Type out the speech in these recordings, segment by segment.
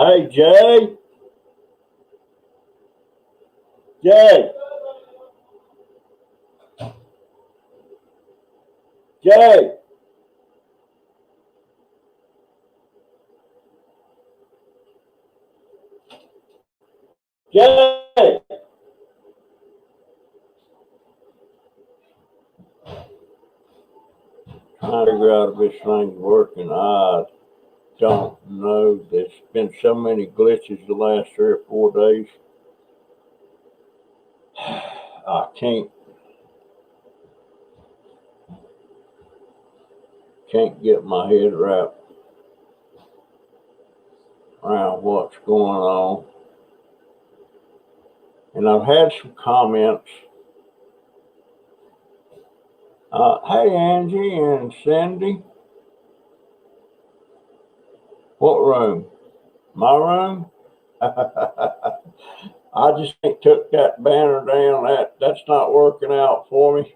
Hey, Jay. Jay. Jay. Jay. Trying to figure out if this thing's working. I don't know. There's been so many glitches the last 3 or 4 days. I can't get my head wrapped around what's going on. And I've had some comments. Hey, Angie and Cindy. What room? My room? I just took that banner down. That's not working out for me.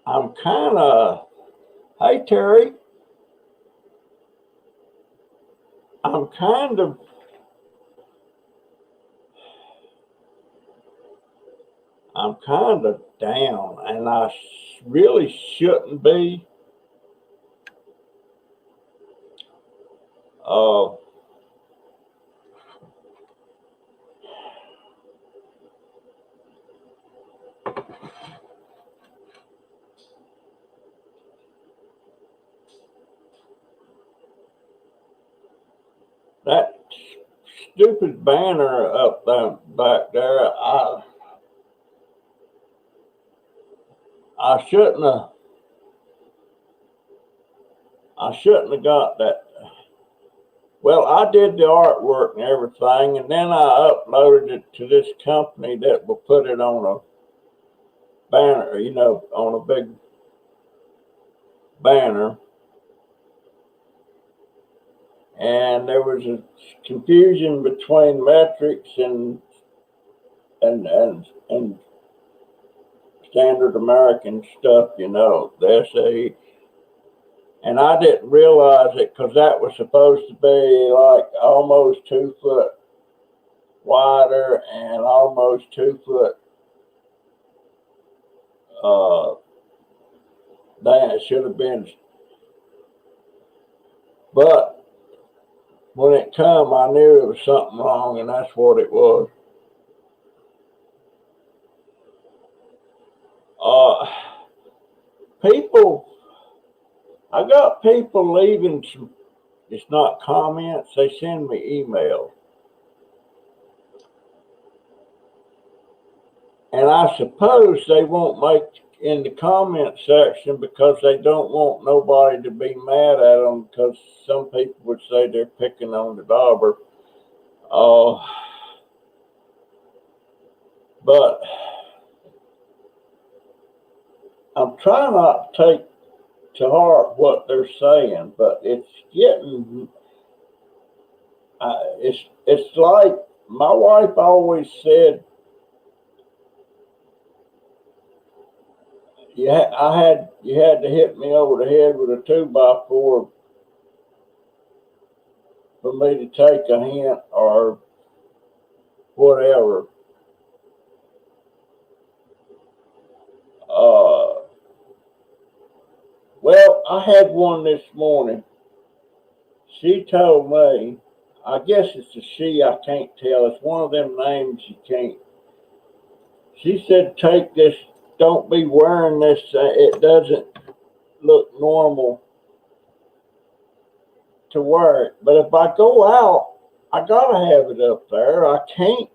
I'm kind of, hey Terry, I'm kind of down, and I really shouldn't be. That stupid banner up there back there, I shouldn't have got that. Well, I did the artwork and everything, and then I uploaded it to this company that will put it on a banner, on a big banner. And there was a confusion between metrics and standard American stuff, the SAE. And I didn't realize it because that was supposed to be like almost 2 foot wider and almost 2 foot down. It should have been. But when it come, I knew there was something wrong, and that's what it was. I got people leaving some, it's not comments, they send me emails. And I suppose they won't make in the comment section because they don't want nobody to be mad at them, because some people would say they're picking on the Dobber. But I'm trying not to take to heart what they're saying, but it's getting, it's like my wife always said, you had to hit me over the head with a 2x4 for me to take a hint or whatever. Well, I had one this morning. She told me, I guess it's a she, I can't tell. It's one of them names you can't. She said, take this, don't be wearing this. It doesn't look normal to wear it. But if I go out, I gotta have it up there. I can't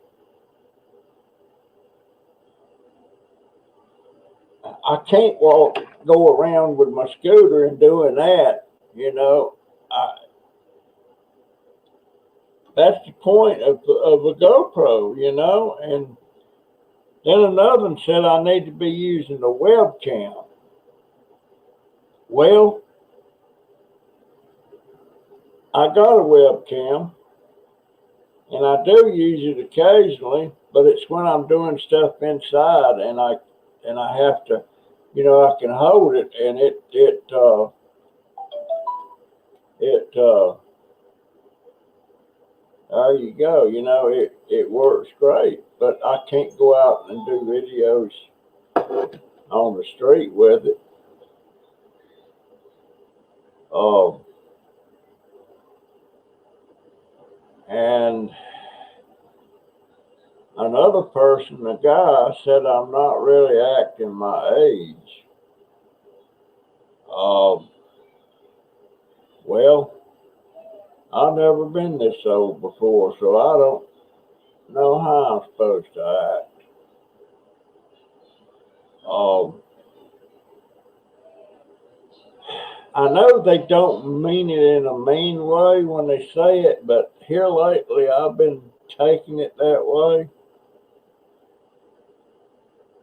go around with my scooter and doing that, that's the point of a GoPro, and then another one said I need to be using a webcam. Well, I got a webcam, and I do use it occasionally, but it's when I'm doing stuff inside, and I have to I can hold it, and there you go. It works great, but I can't go out and do videos on the street with it. Um, and another person, a guy, said I'm not really acting my age. Well, I've never been this old before, so I don't know how I'm supposed to act. Um, I know they don't mean it in a mean way when they say it, but here lately I've been taking it that way.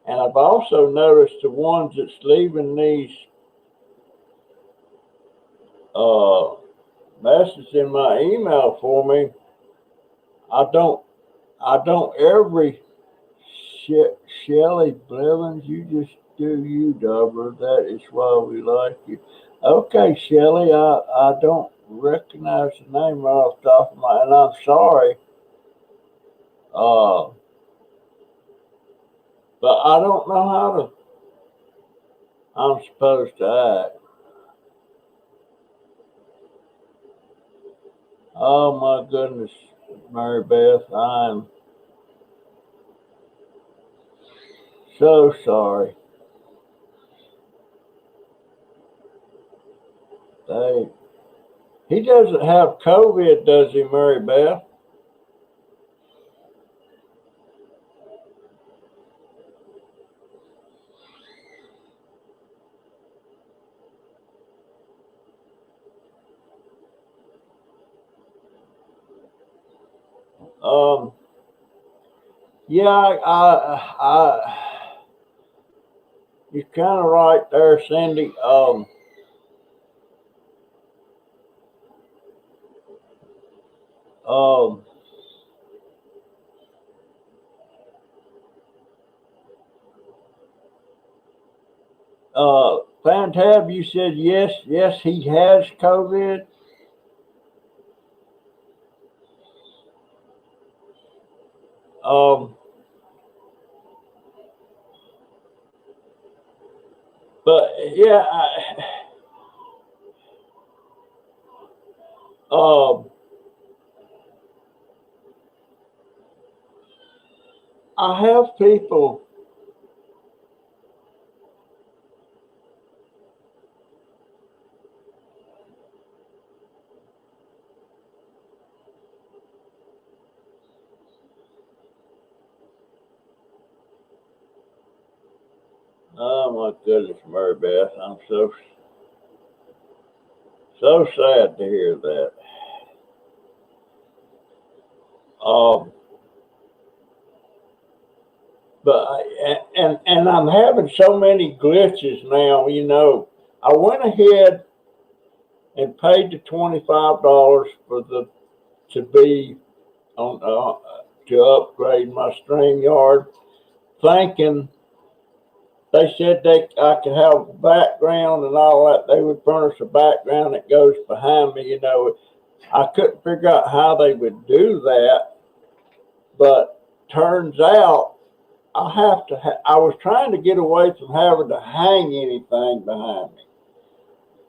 And I've also noticed the ones that's leaving these uh, messages in my email for me, I don't, every Shelly Blevins, you just do you, Dobber. That is why we like you. Okay, Shelly, I don't recognize the name right off the top of my, and I'm sorry. Uh, but I don't know how I'm supposed to act. Oh my goodness, Mary Beth, I'm so sorry. They, he doesn't have COVID, does he, Mary Beth? Um, yeah, you're kind of right there, Cindy. Um, Fantab, you said yes, yes, he has COVID. Um, but yeah, um, I have people. Oh my goodness, Mary Beth, I'm so sad to hear that. Um, but and I'm having so many glitches now. I went ahead and paid the $25 for the to be on to upgrade my stream yard, thinking they said I could have a background and all that. They would furnish a background that goes behind me. I couldn't figure out how they would do that, but turns out I have to. I was trying to get away from having to hang anything behind me,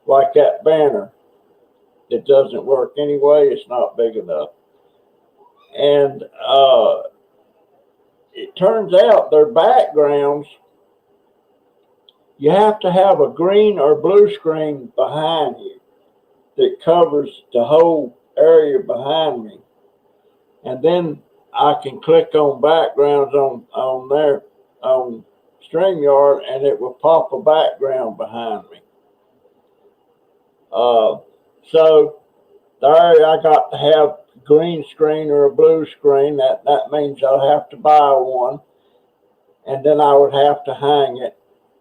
like that banner. It doesn't work anyway. It's not big enough, and it turns out their backgrounds. You have to have a green or blue screen behind you that covers the whole area behind me, and then I can click on backgrounds on there on StreamYard, and it will pop a background behind me. Uh, so there, I got to have green screen or a blue screen. That means I'll have to buy one, and then I would have to hang it.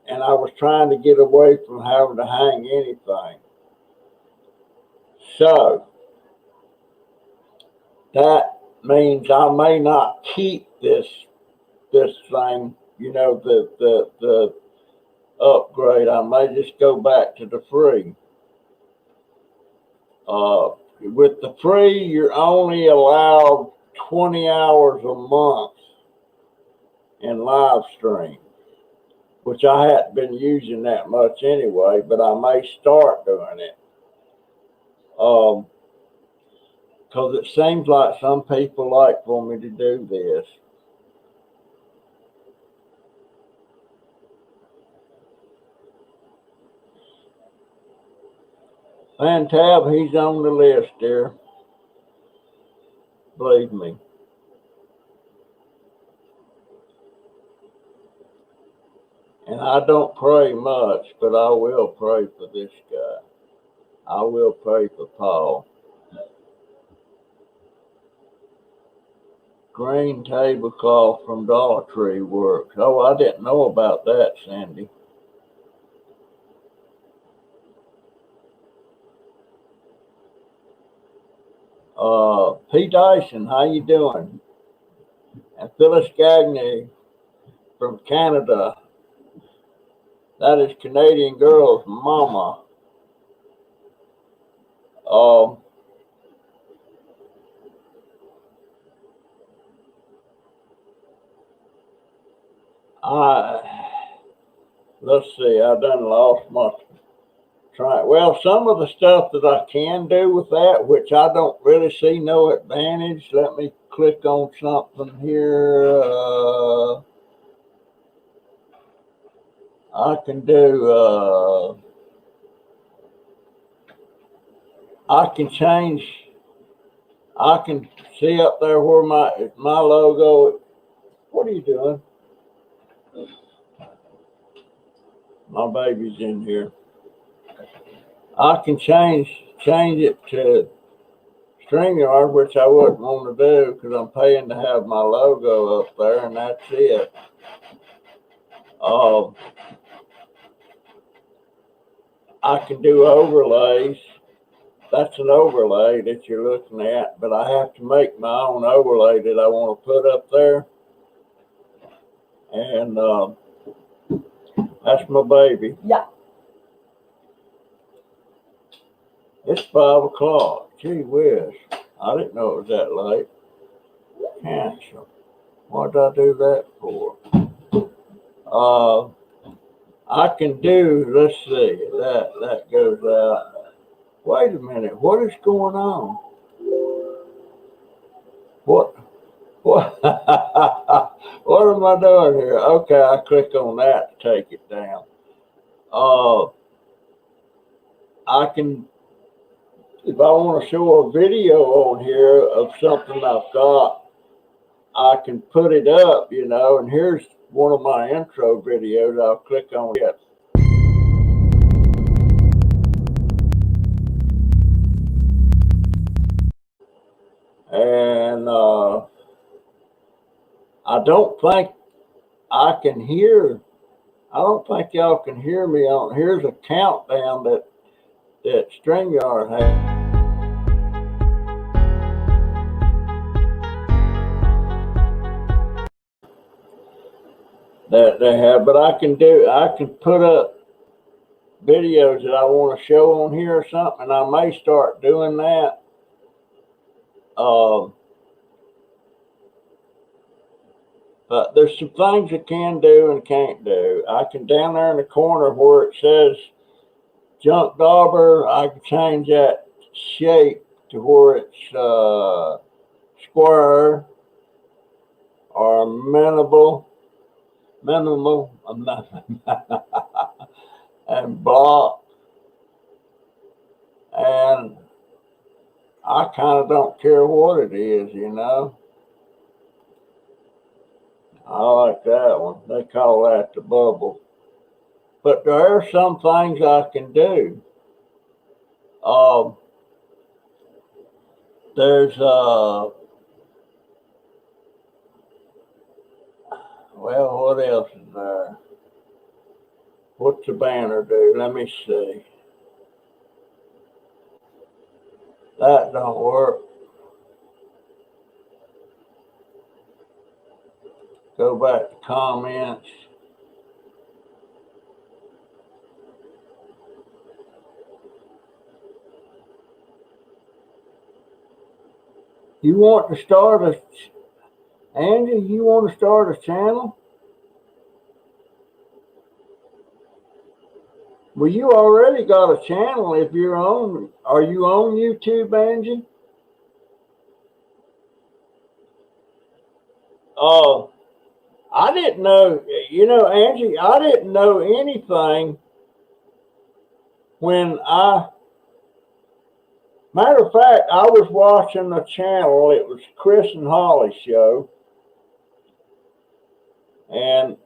And I was trying to get away from having to hang anything. So that means I may not keep this thing. upgrade, I may just go back to the free. With the free, you're only allowed 20 hours a month in live stream, which I hadn't been using that much anyway, but I may start doing it. Because it seems like some people like for me to do this. Fantab, he's on the list there. Believe me. And I don't pray much, but I will pray for this guy. I will pray for Paul. Green tablecloth from Dollar Tree works. Oh, I didn't know about that, Sandy. P. Dyson, how you doing? And Phyllis Gagney from Canada. That is Canadian Girl's mama. Let's see, I done lost my train. Well, some of the stuff that I can do with that, which I don't really see no advantage. Let me click on something here. I can do, I can change, I can see up there where my logo. What are you doing? My baby's in here. I can change it to StreamYard, which I wouldn't want to do because I'm paying to have my logo up there, and that's it. I can do overlays. That's an overlay that you're looking at, but I have to make my own overlay that I want to put up there. And that's my baby. Yeah. It's 5 o'clock. Gee whiz. I didn't know it was that late. Cancel. What did I do that for? I can do, let's see, that goes out. Wait a minute, what is going on? What what am I doing here? Okay, I click on that to take it down. I can, if I want to show a video on here of something I've got, I can put it up, and here's one of my intro videos. I'll click on it. And I don't think I can hear, I don't think y'all can hear me on, here's a countdown that StreamYard has. That they have, but I can put up videos that I want to show on here or something, and I may start doing that. But there's some things I can do and can't do. I can, down there in the corner where it says junk Dobber, I can change that shape to where it's square or minimal, and block. And I kind of don't care what it is, I like that one. They call that the bubble. But there are some things I can do. There's well, what else is there? What's the banner do? Let me see. That don't work. Go back to comments. You want to start Angie, you want to start a channel? Well, you already got a channel if you're on. Are you on YouTube, Angie? Oh, I didn't know. Angie, I didn't know anything when I. Matter of fact, I was watching a channel. It was Chris and Holly's show, and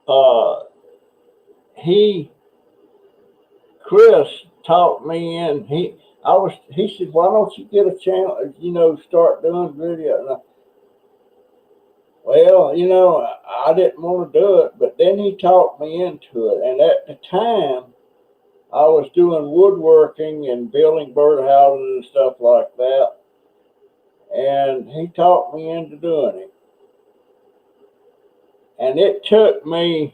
uh, he Chris talked me in. He said, "Why don't you get a channel? Start doing video." And well, I didn't want to do it, but then he talked me into it. And at the time, I was doing woodworking and building birdhouses and stuff like that. And he talked me into doing it. And it took me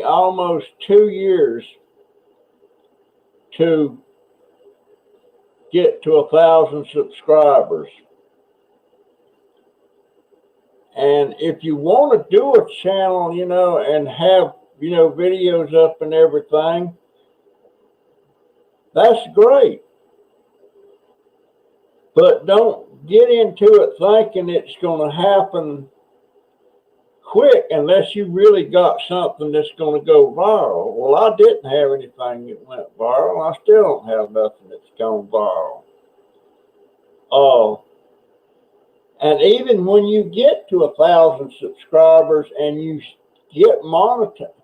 almost 2 years to get to 1,000 subscribers. And if you want to do a channel, and have, videos up and everything, that's great. But don't get into it thinking it's going to happen quick unless you really got something that's going to go viral. Well, I didn't have anything that went viral. I still don't have nothing that's gone viral. And even when you get to 1,000 subscribers and you get monetized,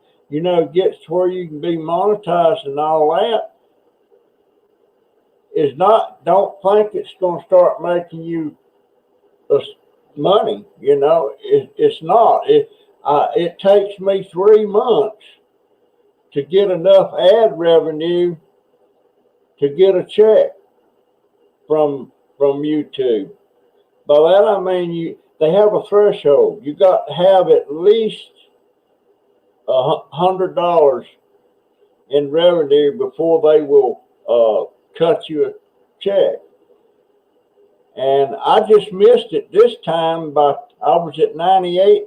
gets to where you can be monetized and all that, don't think it's going to start making you money. It's not. It takes me 3 months to get enough ad revenue to get a check from YouTube. By that I mean they have a threshold. You got to have at least $100 in revenue before they will cut you a check. And I just missed it this time I was at $98,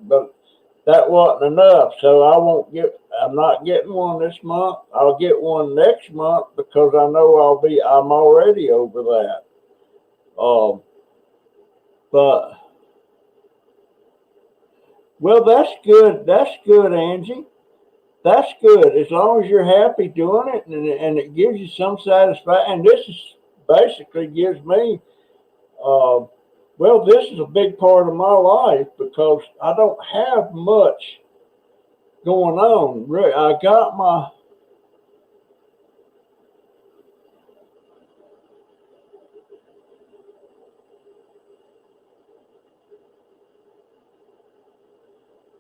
but that wasn't enough. So I'm not getting one this month. I'll get one next month because I know I'm already over that. But well, that's good. That's good, Angie. That's good. As long as you're happy doing it and it gives you some satisfaction. And this basically gives me, this is a big part of my life because I don't have much going on. I got my.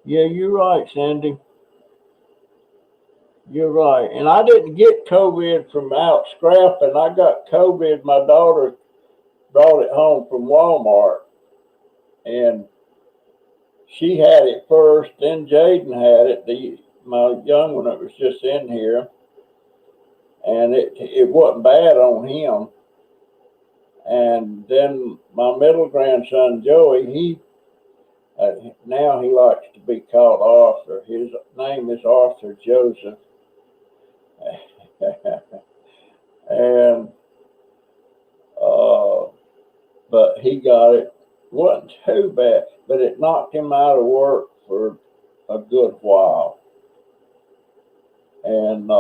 Yeah, you're right, Sandy. You're right. And I didn't get COVID from out scrapping. I got COVID. My daughter brought it home from Walmart. And she had it first. Then Jaden had it, my young one that was just in here. And it wasn't bad on him. And then my middle grandson, Joey, now he likes to be called Arthur. His name is Arthur Joseph. And but he got it. Wasn't too bad, but it knocked him out of work for a good while. And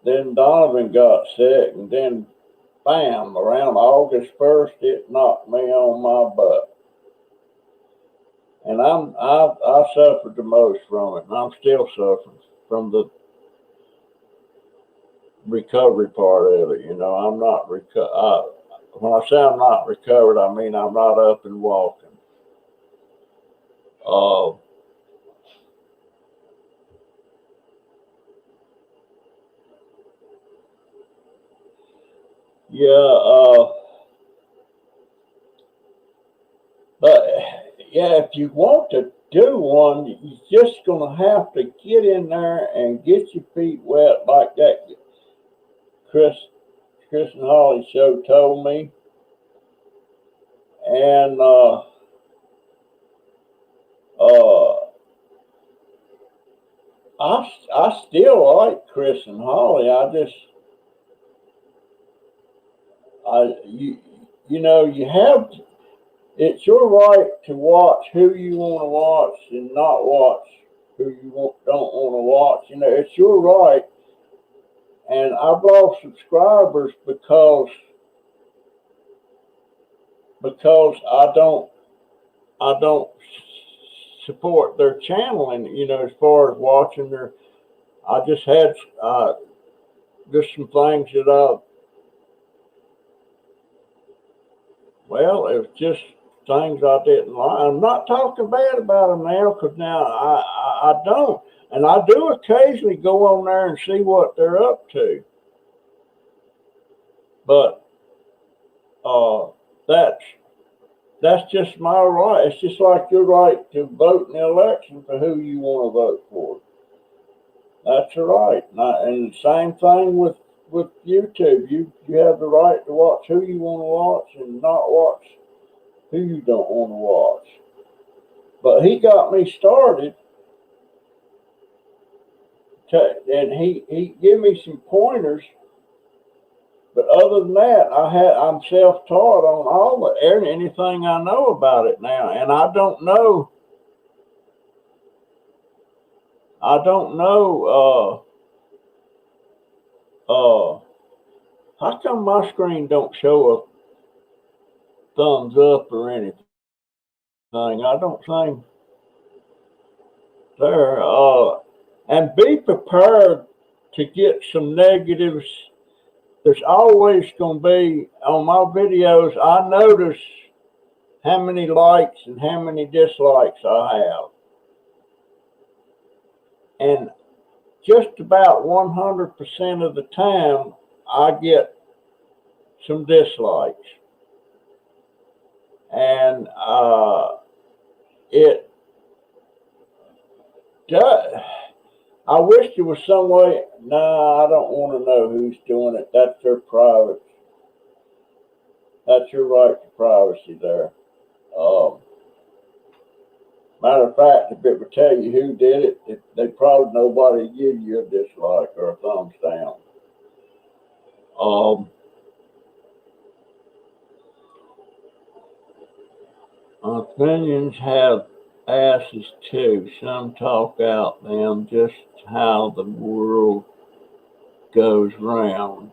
then Donovan got sick, and then bam, around August 1st, it knocked me on my butt. And I suffered the most from it, and I'm still suffering from the recovery part of it. I'm not when I say I'm not recovered, I mean I'm not up and walking. Yeah, but yeah, if you want to do one, you're just going to have to get in there and get your feet wet like that Chris, Chris and Holly show told me. And uh, I still like Chris and Holly. You know, you have, it's your right to watch who you want to watch and not watch who you don't want to watch. You know, it's your right. And I've lost subscribers because I don't support their channel, and you know, as far as watching their, I just had just some things that well, it was just things I didn't like. I'm not talking bad about them now, because now I don't, and I do occasionally go on there and see what they're up to, but uh, that's that's just my right. It's just like your right to vote in the election for who you want to vote for. That's your right. And the same thing with YouTube. You have the right to watch who you want to watch and not watch who you don't want to watch. But he got me started, and he gave me some pointers. But other than that, I'm self-taught on all the anything I know about it now, and I don't know. I don't know. How come my screen don't show a thumbs up or anything? I don't think there. And be prepared to get some negatives. There's always going to be on my videos. I notice how many likes and how many dislikes I have, and just about 100% of the time, I get some dislikes, and it does. I wish there was some way. No, I don't want to know who's doing it. That's their private. That's your right to privacy there. Um, Matter of fact, if it would tell you who did it, they probably nobody give you a dislike or a thumbs down. Um, Opinions have asses too. Some talk out them just how the world goes round.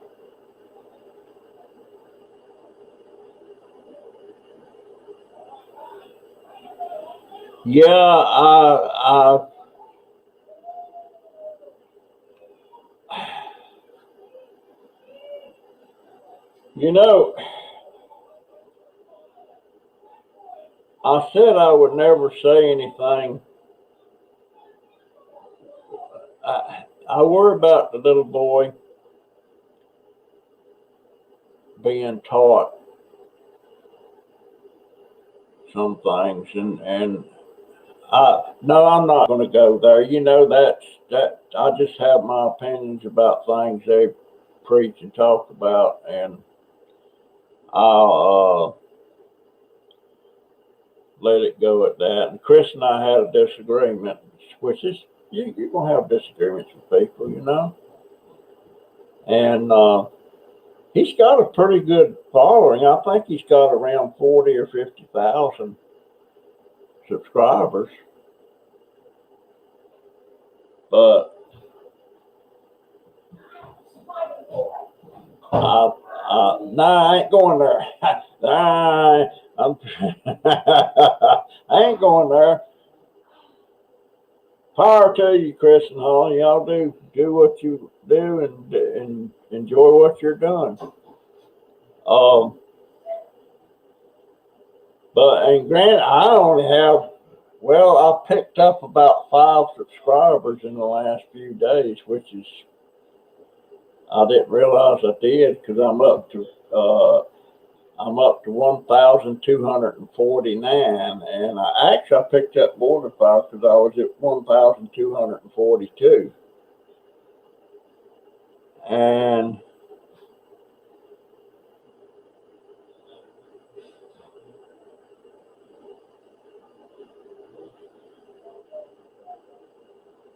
Yeah, you know, I said I would never say anything. I worry about the little boy being taught some things, and no, I'm not going to go there. You know, that I just have my opinions about things they preach and talk about, and I'll let it go at that. And Chris and I had a disagreement, which is you're going to have disagreements with people, you know. And he's got a pretty good following. I think he's got around 40 or 50,000 subscribers. But nah, I ain't going there. Nah, I ain't going there. Power to you, Chris and Holly. Y'all do what you do and enjoy what you're doing. Um, and granted, I only have, well, I picked up about 5 subscribers in the last few days, which is, I didn't realize I did, because I'm up to I'm up to 1,249, and I picked up more than 5 because I was at 1,242. And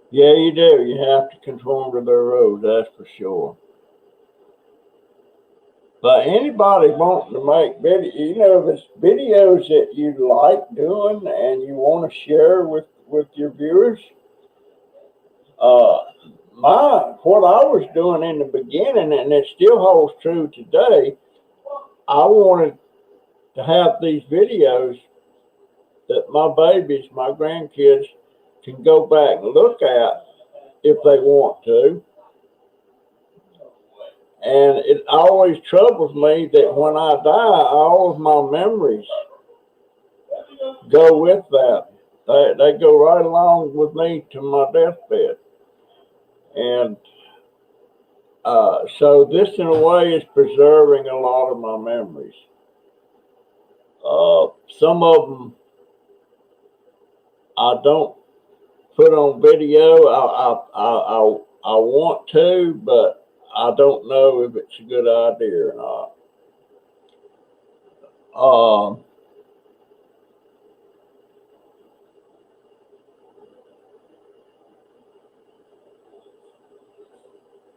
yeah, you do. You have to conform to their rules, that's for sure. But anybody wanting to make video, if it's videos that you like doing and you want to share with your viewers, uh, what I was doing in the beginning, and it still holds true today, I wanted to have these videos that my babies, my grandkids, can go back and look at if they want to. And it always troubles me that when I die, all of my memories go with that. They go right along with me to my deathbed. And so this, in a way, is preserving a lot of my memories. Some of them I don't put on video. I want to, but I don't know if it's a good idea or not.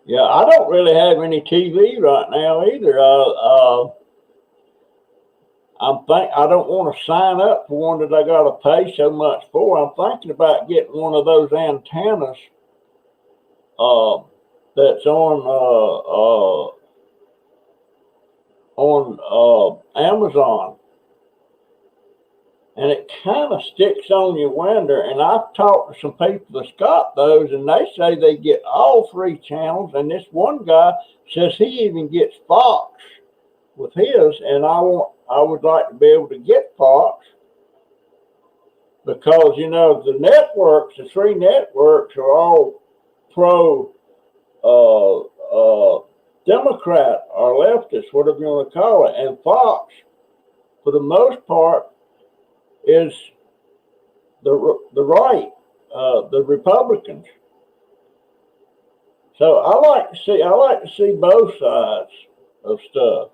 Yeah, I don't really have any TV right now either. I don't want to sign up for one that I got to pay so much for. I'm thinking about getting one of those antennas that's on Amazon, and it kind of sticks on your window. And I've talked to some people that's got those, and they say they get all 3 channels. And this one guy says he even gets Fox with his, and I would like to be able to get Fox because the networks, the 3 networks, are all pro Democrat or leftist, whatever you want to call it, and Fox, for the most part, is the right, the Republicans. So I like to see both sides of stuff.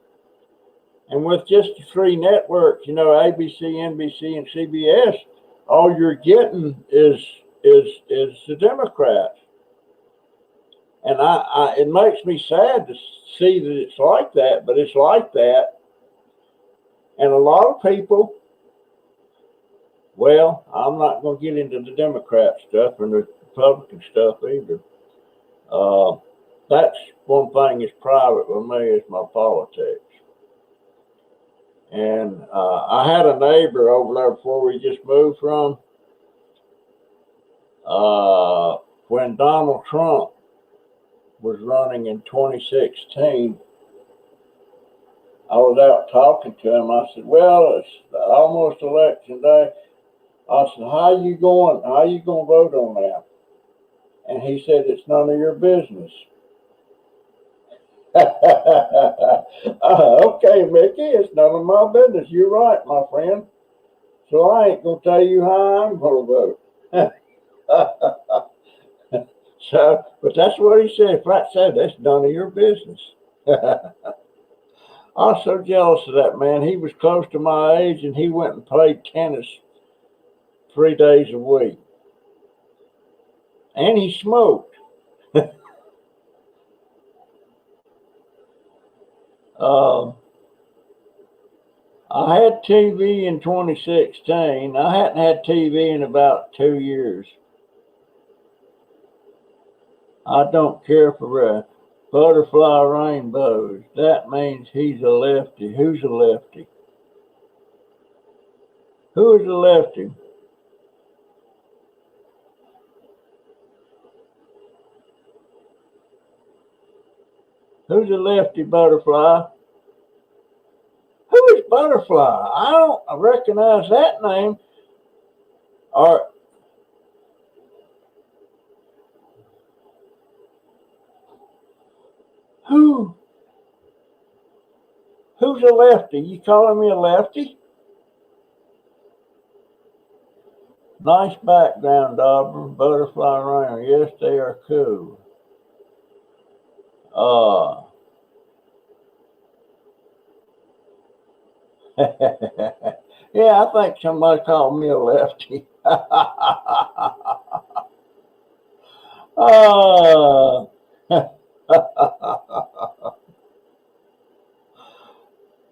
And with just the 3 networks, ABC, NBC, and CBS, all you're getting is the Democrats. And it makes me sad to see that it's like that, but it's like that. And a lot of people, well, I'm not going to get into the Democrat stuff and the Republican stuff either. That's one thing that's private with me is my politics. And I had a neighbor over there before we just moved from. When Donald Trump was running in 2016, I was out talking to him. I said, "Well, it's almost election day." I said, How you going to vote on that?" And he said, "It's none of your business." Okay, Mickey, it's none of my business. You're right, my friend. So I ain't gonna tell you how I'm gonna vote. So, but that's what he said. Flat said, "That's none of your business." I was so jealous of that man. He was close to my age, and he went and played tennis 3 days a week, and he smoked. Um, I had TV in 2016. I hadn't had TV in about 2 years. I don't care for butterfly rainbows. That means he's a lefty. Who's a lefty? Who is a lefty? Who's a lefty, butterfly? Who is Butterfly? I don't recognize that name. Or who Who's a lefty? You calling me a lefty? Nice background, Dobber. Butterfly Ranger. Yes, they are cool. Yeah, I think somebody called me a lefty.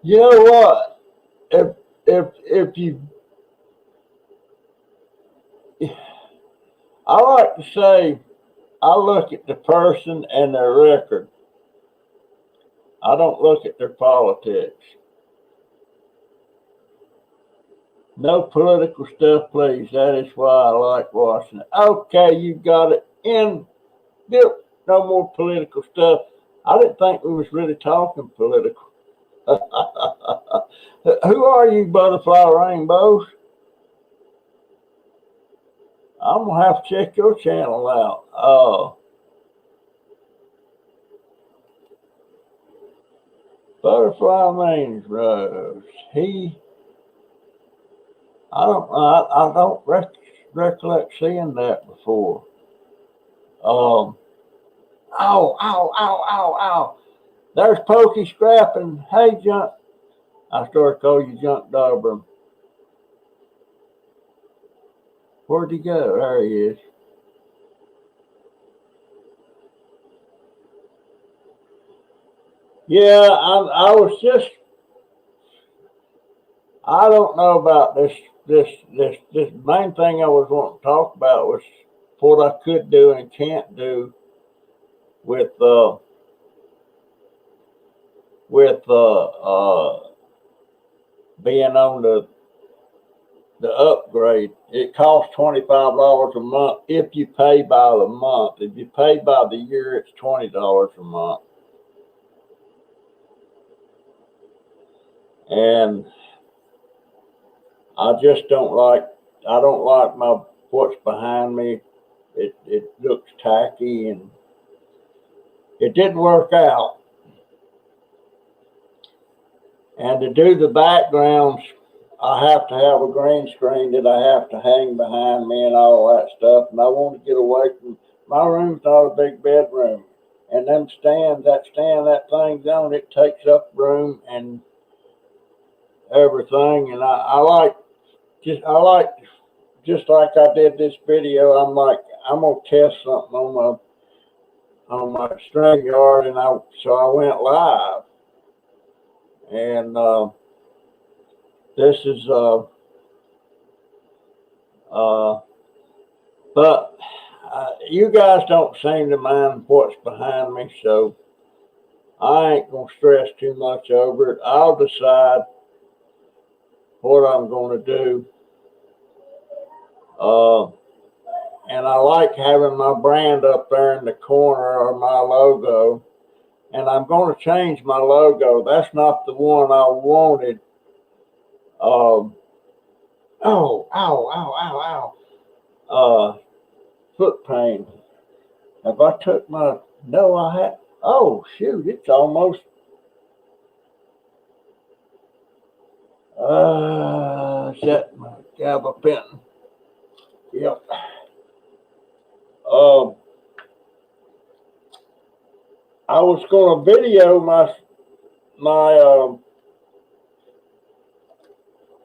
You know what? If you, I like to say, I look at the person and their record. I don't look at their politics. No political stuff, please. That is why I like watching it. Okay, you got it in. No more political stuff. I didn't think we was really talking political. Who are you, Butterfly Rainbows? I'm gonna have to check your channel out. Butterfly Rainbows. I don't recollect seeing that before. Ow, ow, ow, ow, ow. There's Pokey scrapping. Hey, Junk. I started calling you Junk Dobber. Where'd he go? There he is. Yeah, I was just. I don't know about this. This main thing I was wanting to talk about was what I could do and can't do with being on the upgrade. It costs $25 a month if you pay by the month. If you pay by the year, it's $20 a month. And I just don't like. I don't like what's behind me. It looks tacky and it didn't work out. And to do the backgrounds, I have to have a green screen that I have to hang behind me and all that stuff. And I want to get away from my room's not a big bedroom. And them stands, that thing's on, it takes up room and everything. And I like just like I did this video. I'm like, I'm gonna test something on my StreamYard, and so I went live. And this is but you guys don't seem to mind what's behind me, so I ain't gonna stress too much over it. I'll decide what I'm gonna do. And I like having my brand up there in the corner, or my logo. And I'm going to change my logo. That's not the one I wanted. Ow, ow, ow, ow. Foot pain. If I took my, no, I had, oh, shoot, it's almost, set my gabapentin. Yep. I was going to video my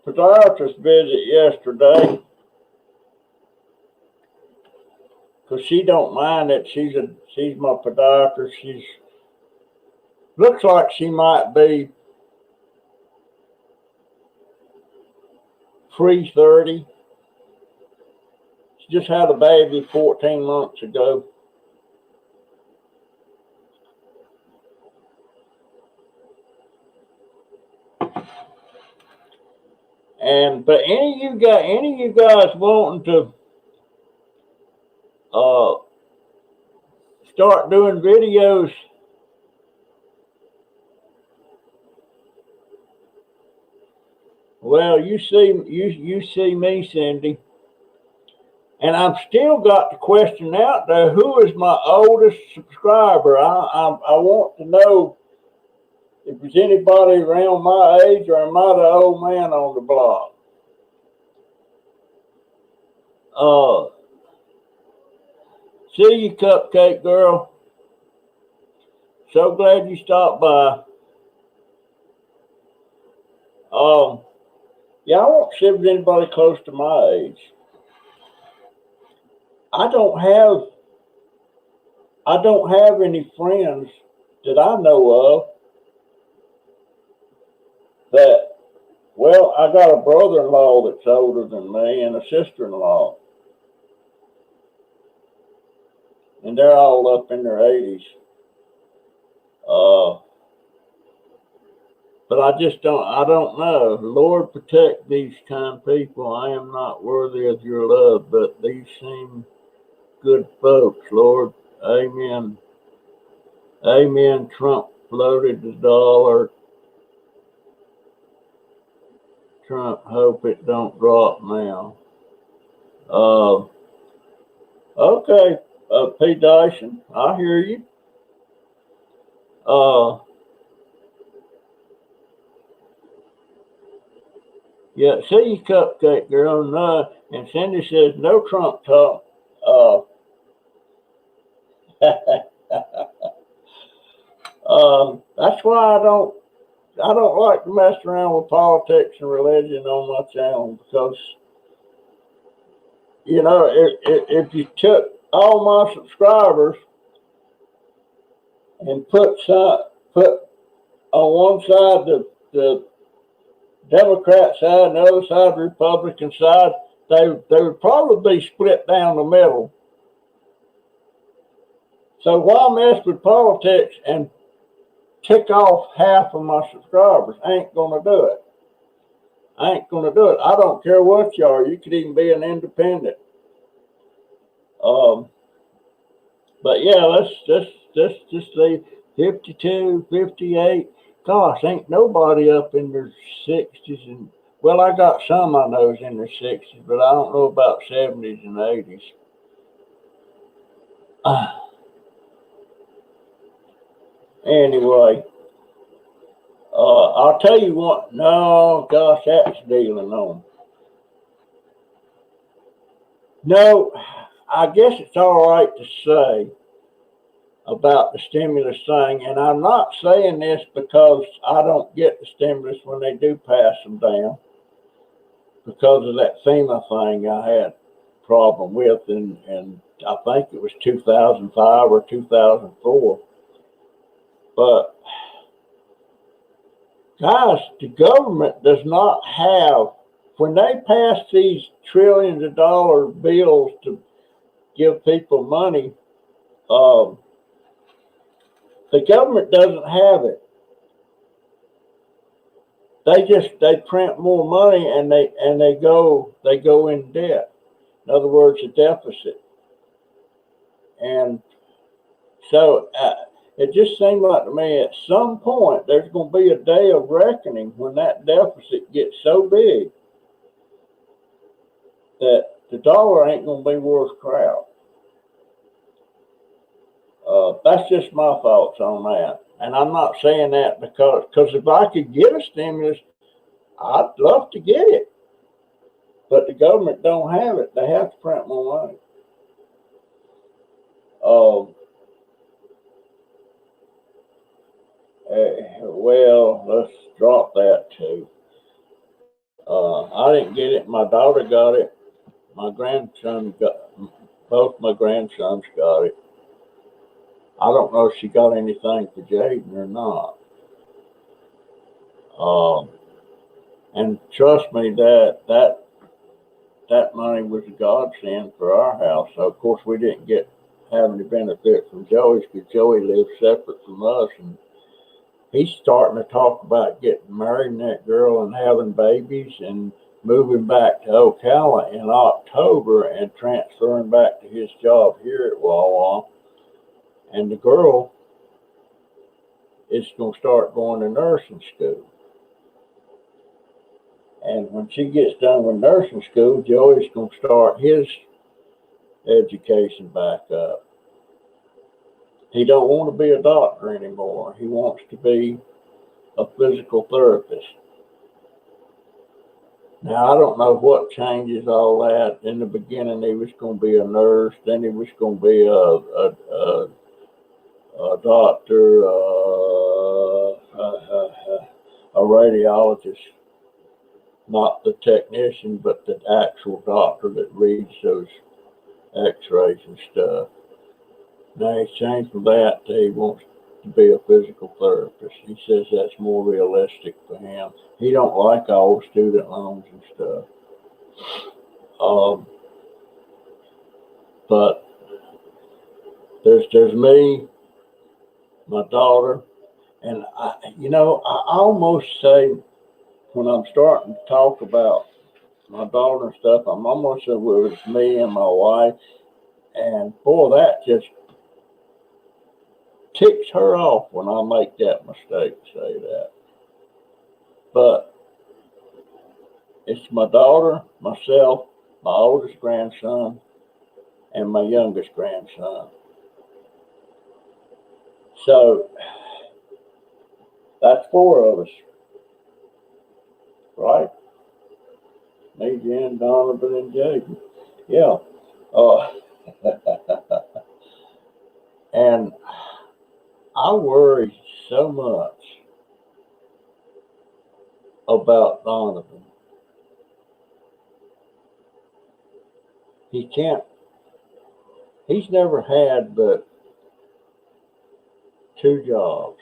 podiatrist visit yesterday, because she don't mind it. She's my podiatrist. She's looks like she might be pre-30. She just had a baby 14 months ago. But any of you guys wanting to start doing videos, well, you see me, Cindy, and I've still got the question out there: who is my oldest subscriber? I want to know if there's anybody around my age, or am I the old man on the block? Uh, See you, Cupcake Girl. So glad you stopped by. Yeah, I won't see if there's anybody close to my age. I don't have any friends that I know of that. Well, I got a brother-in-law that's older than me and a sister-in-law, and they're all up in their 80s. Uh, but I just don't. I don't know. Lord, protect these kind people. I am not worthy of your love, but these seem good folks. Lord, Amen. Amen. Trump floated the dollar. Trump, hope it don't drop now. Uh, okay, P. Dyson, I hear you. Uh, yeah, see you, Cupcake Girl. No, and Cindy says no Trump talk. Uh, that's why I don't like to mess around with politics and religion on my channel, because if you took all my subscribers and put on one side the Democrat side and the other side the Republican side, they would probably be split down the middle. So why mess with politics and tick off half of my subscribers? I ain't gonna do it. I ain't gonna do it. I don't care what you are. You could even be an independent. But yeah, let's just say 52, 58. Gosh, ain't nobody up in their 60s. And well, I got some I know's in their 60s, but I don't know about 70s and 80s. Anyway, I'll tell you what. No, gosh, that's dealing on. No, I guess it's all right to say about the stimulus thing, and I'm not saying this because I don't get the stimulus when they do pass them down, because of that FEMA thing I had problem with, and I think it was 2005 or 2004. But guys, the government does not have, when they pass these trillions of dollar bills to give people money, the government doesn't have it. They print more money, and they go in debt. In other words, a deficit. And so it just seemed like to me at some point there's going to be a day of reckoning when that deficit gets so big that the dollar ain't going to be worth crap. That's just my thoughts on that. And I'm not saying that because if I could get a stimulus, I'd love to get it. But the government don't have it. They have to print more money. Well, let's drop that too. I didn't get it. My daughter got it. Both my grandsons got it. I don't know if she got anything for Jaden or not. And trust me, that money was a godsend for our house. So of course we didn't have any benefit from Joey's, because Joey lives separate from us, and he's starting to talk about getting married and that girl and having babies and moving back to Ocala in October and transferring back to his job here at Wawa. And the girl is going to start going to nursing school. And when she gets done with nursing school, Joey's going to start his education back up. He don't want to be a doctor anymore. He wants to be a physical therapist. Now, I don't know what changes all that. In the beginning, he was going to be a nurse. Then he was going to be a doctor, a radiologist, not the technician, but the actual doctor that reads those x-rays and stuff. Now he's changed from that to he wants to be a physical therapist. He says that's more realistic for him. He don't like all the student loans and stuff. But there's me, my daughter, and I almost say when I'm starting to talk about my daughter and stuff, I'm almost saying it was me and my wife, and boy, that just ticks her off when I make that mistake, say that. But it's my daughter, myself, my oldest grandson, and my youngest grandson. So that's four of us, right? Me, Jen, Donovan, and Jaden. Yeah. Uh, and I worry so much about Donovan. He's never had but two jobs.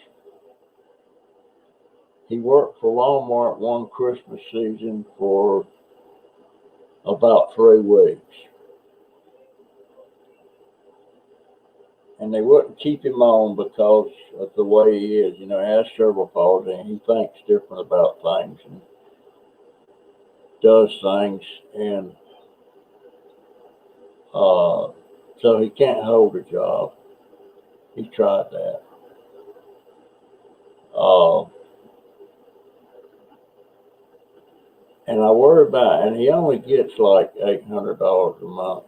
He worked for Walmart one Christmas season for about 3 weeks. And they wouldn't keep him on because of the way he is. He has cerebral palsy and he thinks different about things and does things. And so he can't hold a job. He tried that. And I worry about it. And he only gets like $800 a month.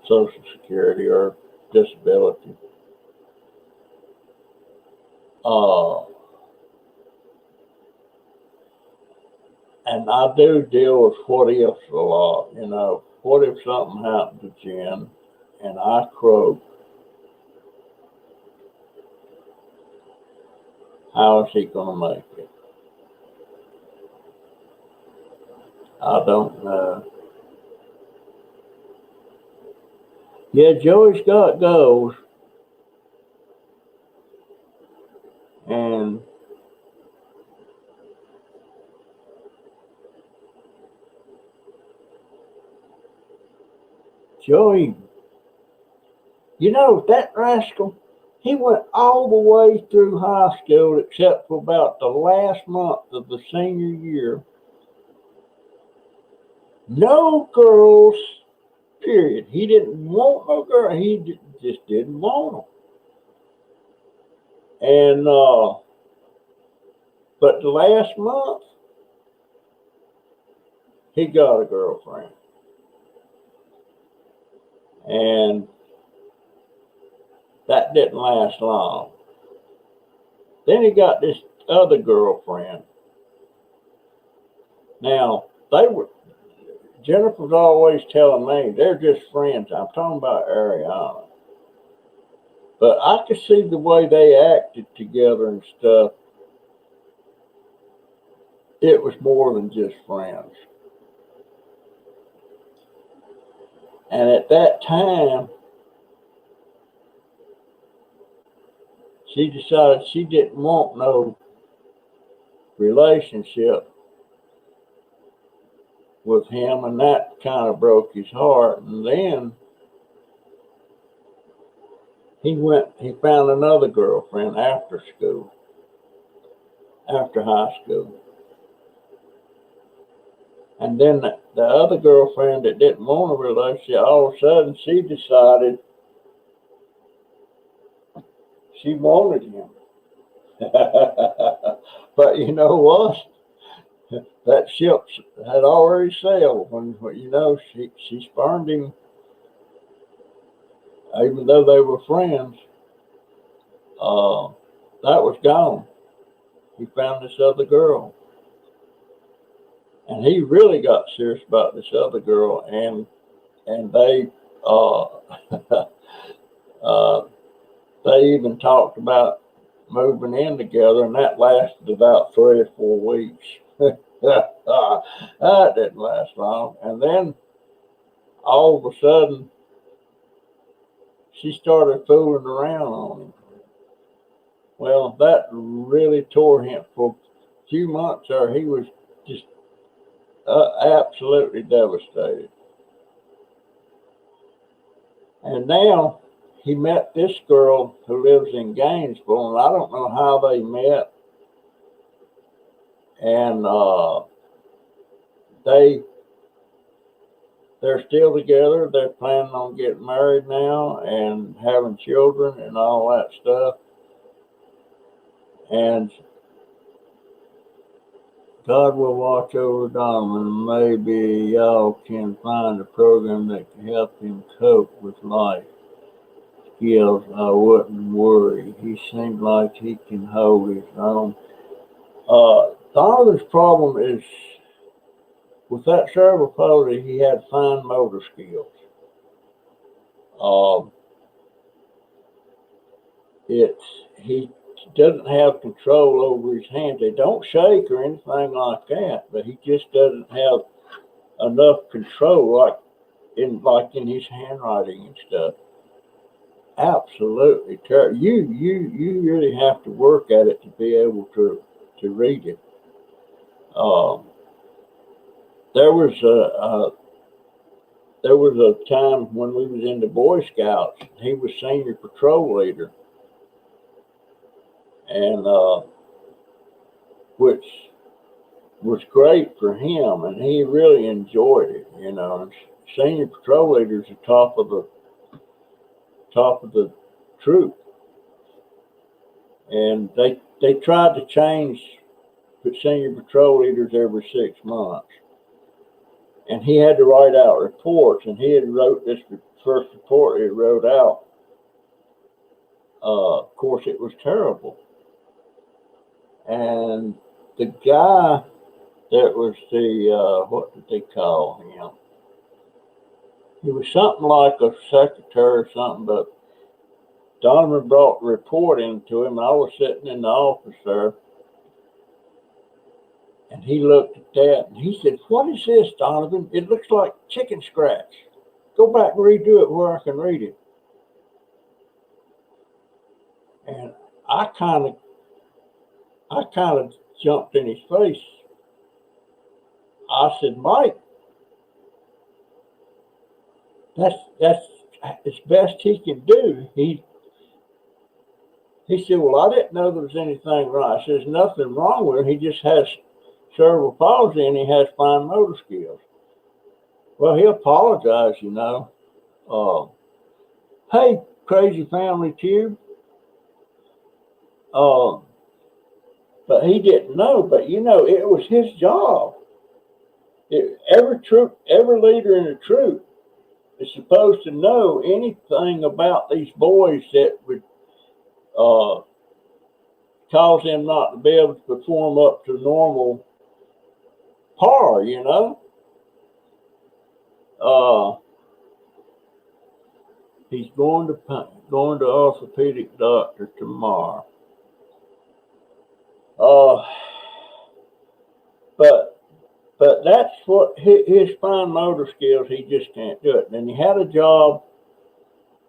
Social Security or disability. And I do deal with what ifs a lot. What if something happened to Jen and I croak? How is he going to make it? I don't know. Yeah, Joey's got goals. And Joey, that rascal, he went all the way through high school except for about the last month of the senior year. No girls, period. He didn't want no girl. He just didn't want them. And, but the last month, he got a girlfriend. And that didn't last long. Then he got this other girlfriend. Now, Jennifer's always telling me they're just friends. I'm talking about Ariana. But I could see the way they acted together and stuff. It was more than just friends. And at that time, she decided she didn't want no relationship with him, and that kind of broke his heart. And then he found another girlfriend after school, after high school. And then the other girlfriend that didn't want a relationship, all of a sudden she decided she wanted him. But you know what? That ship had already sailed when she spurned him, even though they were friends. that was gone. He found this other girl. And he really got serious about this other girl, and they uh, uh, they even talked about moving in together, and that lasted about 3 or 4 weeks. That didn't last long. And then all of a sudden, she started fooling around on him. Well, that really tore him. For a few months there, he was just absolutely devastated. And now he met this girl who lives in Gainesville, and I don't know how they met. And they're still together. They're planning on getting married now and having children and all that stuff. And God will watch over Donovan. Maybe y'all can find a program that can help him cope with life skills. I wouldn't worry. He seemed like he can hold his own. Donovan's problem is with that cerebral palsy, he had fine motor skills. Um, he doesn't have control over his hands. They don't shake or anything like that, but he just doesn't have enough control, like in his handwriting and stuff. Absolutely terrible. You really have to work at it to be able to read it. Um, there was a time when we was in the Boy Scouts. He was senior patrol leader, and which was great for him, and he really enjoyed it. You know, and senior patrol leader is the top of the troop, and they tried to change the senior patrol leaders every 6 months, and he had to write out reports, and he had wrote this first report he wrote out. Of course, it was terrible, and the guy that was the what did they call him? He was something like a secretary or something, but Donovan brought the report into him, and I was sitting in the office there, and he looked at that, and he said, "What is this, Donovan? It looks like chicken scratch. Go back and redo it where I can read it." And I kind of jumped in his face. I said, "Mike, that's as best he can do." He said, "Well, I didn't know there was anything wrong." I said, "There's nothing wrong with him. He just has cerebral palsy and he has fine motor skills." Well, he apologized, you know. Hey, Crazy Family Tube. But he didn't know. But you know, it was his job. Every leader in a troop is supposed to know anything about these boys that would cause them not to be able to perform up to normal par. You know. He's going to orthopedic doctor tomorrow. But that's what his fine motor skills. He just can't do it. And he had a job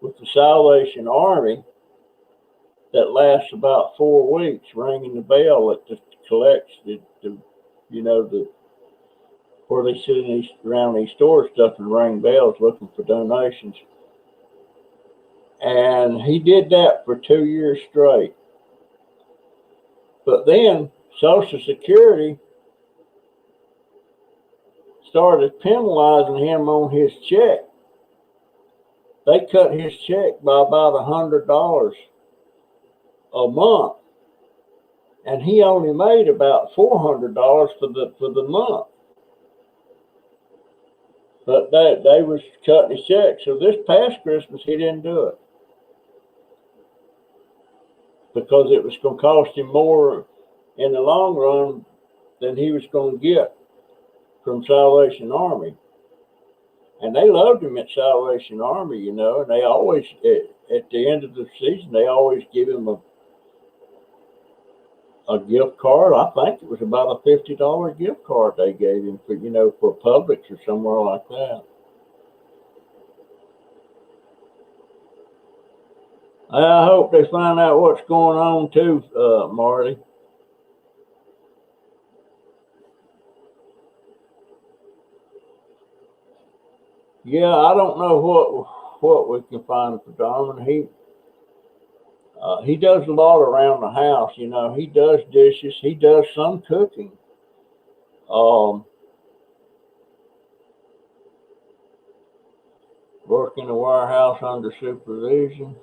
with the Salvation Army that lasts about 4 weeks, ringing the bell that just collects the where they sit in around these stores stuff and ring bells looking for donations. And he did that for 2 years straight. But then Social Security started penalizing him on his check. They cut his check by about $100 a month, and he only made about $400 for the month. But they was cutting his check. So this past Christmas he didn't do it. because it was going to cost him more in the long run than he was going to get from Salvation Army. And they loved him at Salvation Army, you know, and they always, at the end of the season, they always give him a gift card. I think it was about a $50 gift card they gave him for, you know, for Publix or somewhere like that. I hope they find out what's going on too, Marty. Yeah, I don't know what we can find for Darwin. He does a lot around the house. You know, he does dishes. He does some cooking. Um, work in the warehouse under supervision.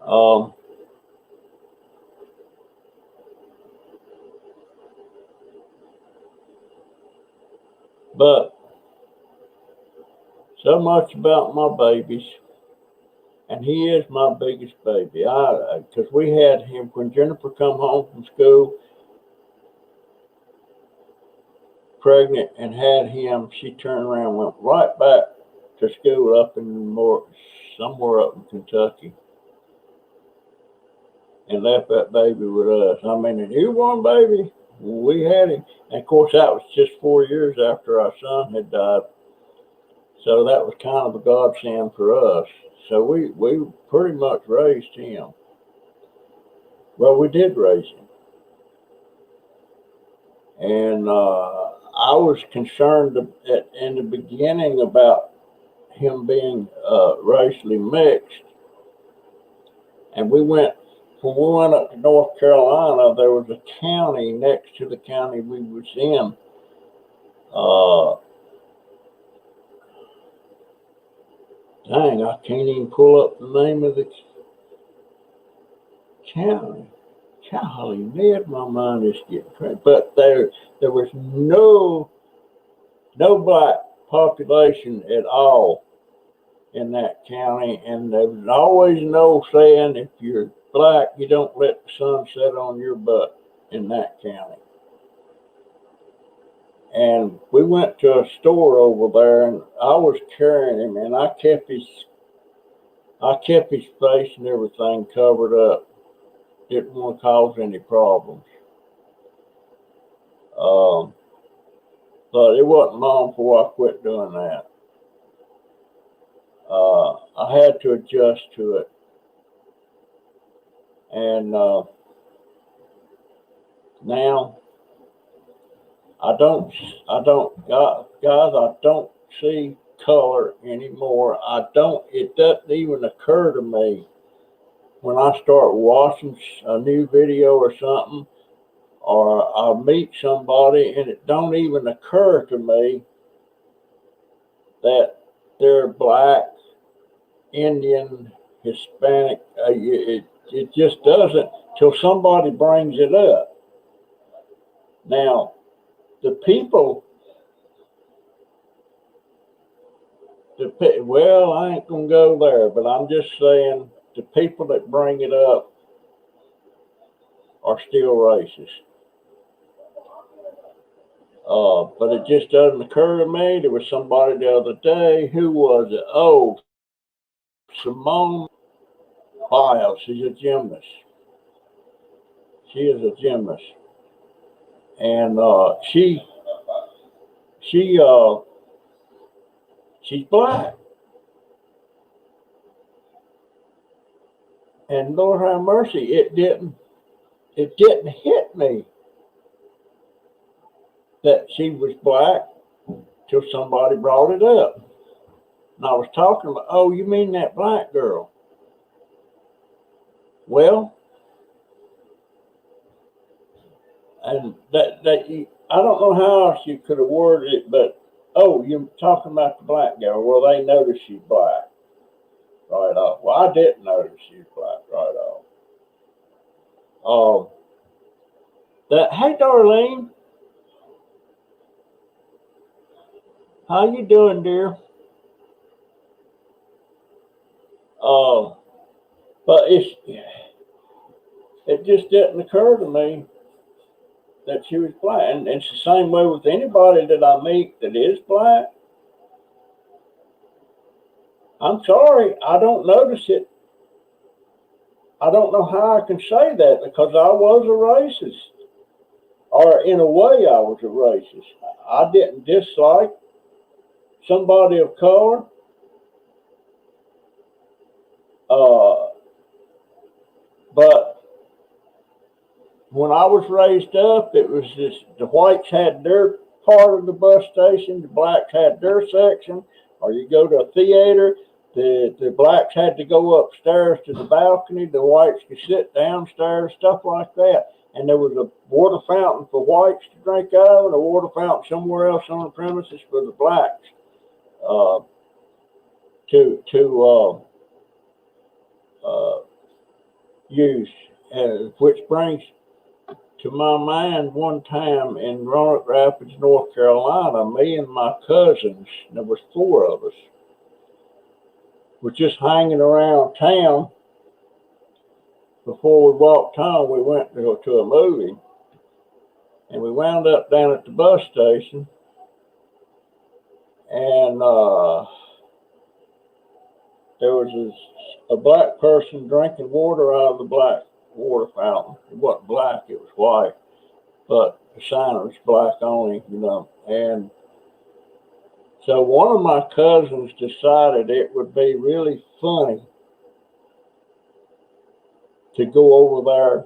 Um, but so much about my babies, and he is my biggest baby. Because we had him when Jennifer come home from school, pregnant, and had him. She turned around, and went right back to school up in somewhere up in Kentucky, and left that baby with us. I mean, a newborn baby, we had him. And of course, that was just 4 years after our son had died. So that was kind of a godsend for us. So we pretty much raised him. Well, we did raise him. And I was concerned in the beginning about him being racially mixed. And when we went up to North Carolina, there was a county next to the county we was in. Dang, I can't even pull up the name of the county. Golly, man, my mind is getting crazy. But there was no black population at all in that county, and there was always an old saying: if you're black, you don't let the sun set on your butt in that county. And we went to a store over there, and I was carrying him, and I kept his face and everything covered up. Didn't want to cause any problems. But it wasn't long before I quit doing that. I had to adjust to it. And now I don't, guys, I don't see color anymore. It doesn't even occur to me when I start watching a new video or something, or I'll meet somebody, and it don't even occur to me that they're black, Indian, Hispanic. It just doesn't till somebody brings it up. Now, the people, well, I ain't gonna go there, but I'm just saying the people that bring it up are still racist. But it just doesn't occur to me. There was somebody the other day. Who was it? Oh, Simone Biles. She's a gymnast. She is a gymnast, and she's black. And Lord have mercy, it didn't hit me that she was black till somebody brought it up. And I was talking about, oh, you mean that black girl? Well, and I don't know how else you could have worded it, but oh, you're talking about the black girl. Well, they noticed she's black right off. Well, I didn't notice she's black right off. Hey, Darlene, how you doing, dear? But it just didn't occur to me that she was black. And it's the same way with anybody that I meet that is black. I'm sorry, I don't notice it. I don't know how I can say that because I was a racist. Or in a way, I was a racist. I didn't dislike somebody of color. But when I was raised up, it was just the whites had their part of the bus station, the blacks had their section, or you go to a theater, the blacks had to go upstairs to the balcony, the whites could sit downstairs, stuff like that. And there was a water fountain for whites to drink out of and a water fountain somewhere else on the premises for the blacks to use. Which brings to my mind one time in Roanoke Rapids, North Carolina, me and my cousins, there was 4 of us, were just hanging around town. Before we walked home, we went to go to a movie, and we wound up down at the bus station, and there was a black person drinking water out of the black water fountain. It wasn't black, it was white, but the sign was black only, And so one of my cousins decided it would be really funny to go over there,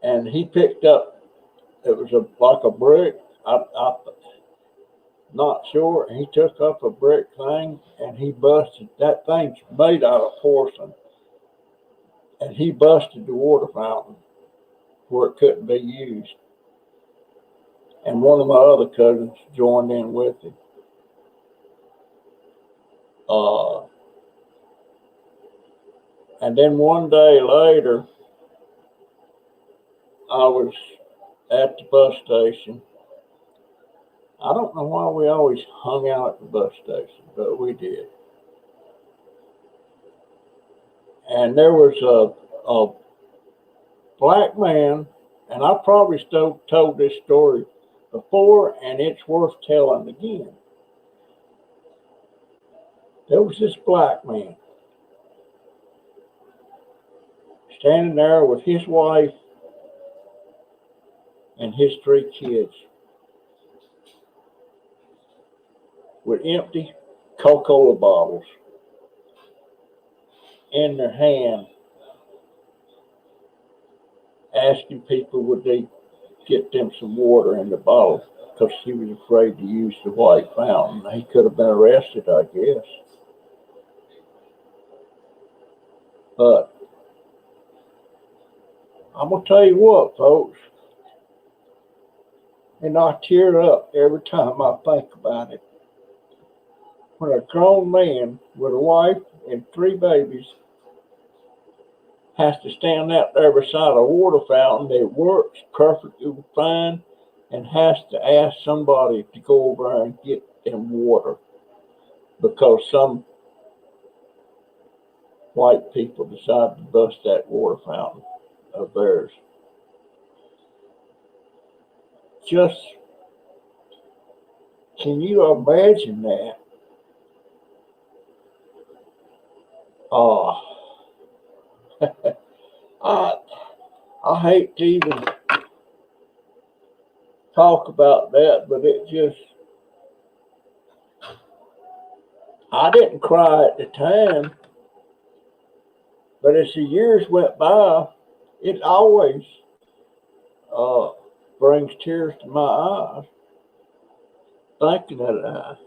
and he picked up, it was like a brick, I'm not sure, and he took up a brick thing, and he busted, that thing's made out of porcelain, and he busted the water fountain where it couldn't be used. And one of my other cousins joined in with him. And then one day later, I was at the bus station. I don't know why we always hung out at the bus station, but we did. And there was a black man, and I probably told this story before, and it's worth telling again. There was this black man standing there with his wife and his 3 kids with empty Coca-Cola bottles in their hand, asking people would they get them some water in the bottle because he was afraid to use the white fountain. He could have been arrested, I guess. But I'm going to tell you what, folks, and I tear up every time I think about it. When a grown man with a wife and 3 babies has to stand out there beside a water fountain that works perfectly fine and has to ask somebody to go over there and get them water because some white people decided to bust that water fountain of theirs. Just, can you imagine that? I hate to even talk about that, but it just, I didn't cry at the time, but as the years went by, it always brings tears to my eyes thinking of that.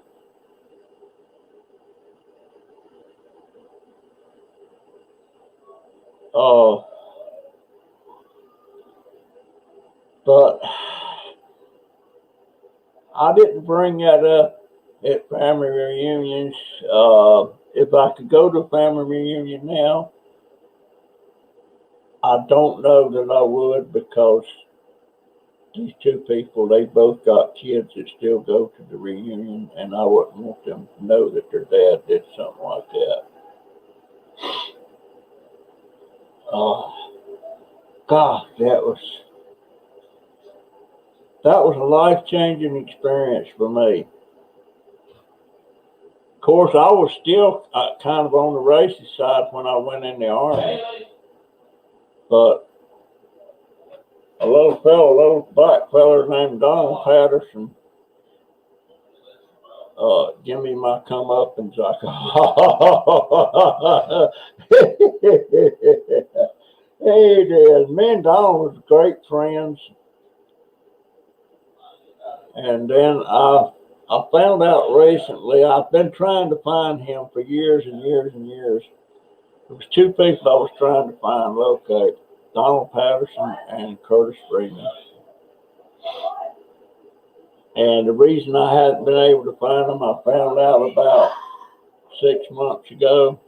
But I didn't bring that up at family reunions. If I could go to a family reunion now, I don't know that I would because these 2 people, they both got kids that still go to the reunion, and I wouldn't want them to know that their dad did something like that. gosh, that was a life-changing experience for me. Of course, I was still kind of on the racist side when I went in the Army, but a little black fella named Donald Patterson, give me my comeuppance. Like, hey, did. Me and Donald was great friends, and then I found out recently. I've been trying to find him for years and years and years. There was two people I was trying to find, locate: Donald Patterson and Curtis Freeman. And the reason I hadn't been able to find them, I found out about 6 months ago.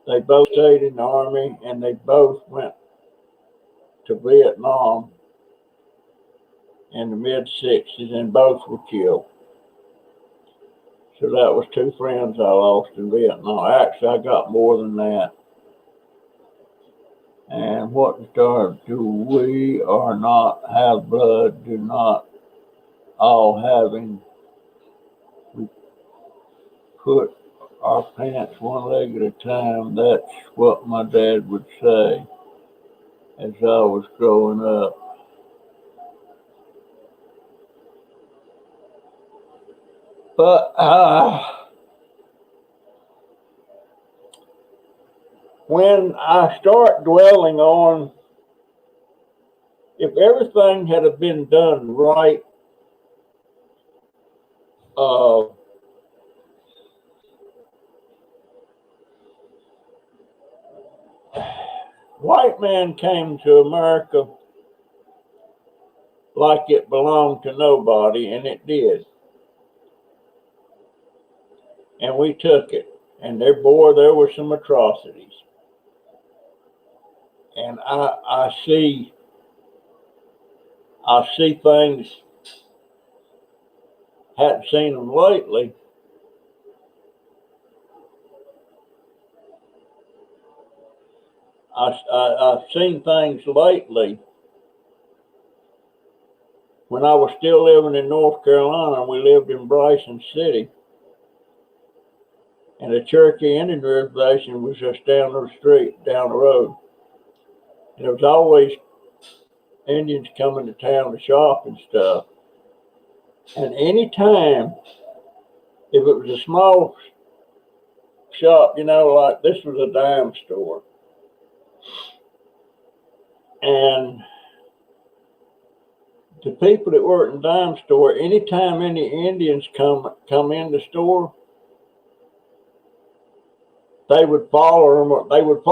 They both stayed in the Army, and they both went to Vietnam in the mid-60s, and both were killed. So that was two friends I lost in Vietnam. Actually, I got more than that. And what started, do we or not have blood, do not all having, we put our pants one leg at a time. That's what my dad would say as I was growing up. But when I start dwelling on if everything had been done right, white man came to America like it belonged to nobody, and it did. And we took it, and there were some atrocities. And I see things, hadn't seen them lately. I've seen things lately when I was still living in North Carolina, and we lived in Bryson City. And the Cherokee Indian Reservation was just down the street, down the road. And there was always Indians coming to town to shop and stuff. And any time, if it was a small shop, like this was a dime store. And the people that worked in the dime store, anytime any Indians come in the store, they would follow them. They wouldn't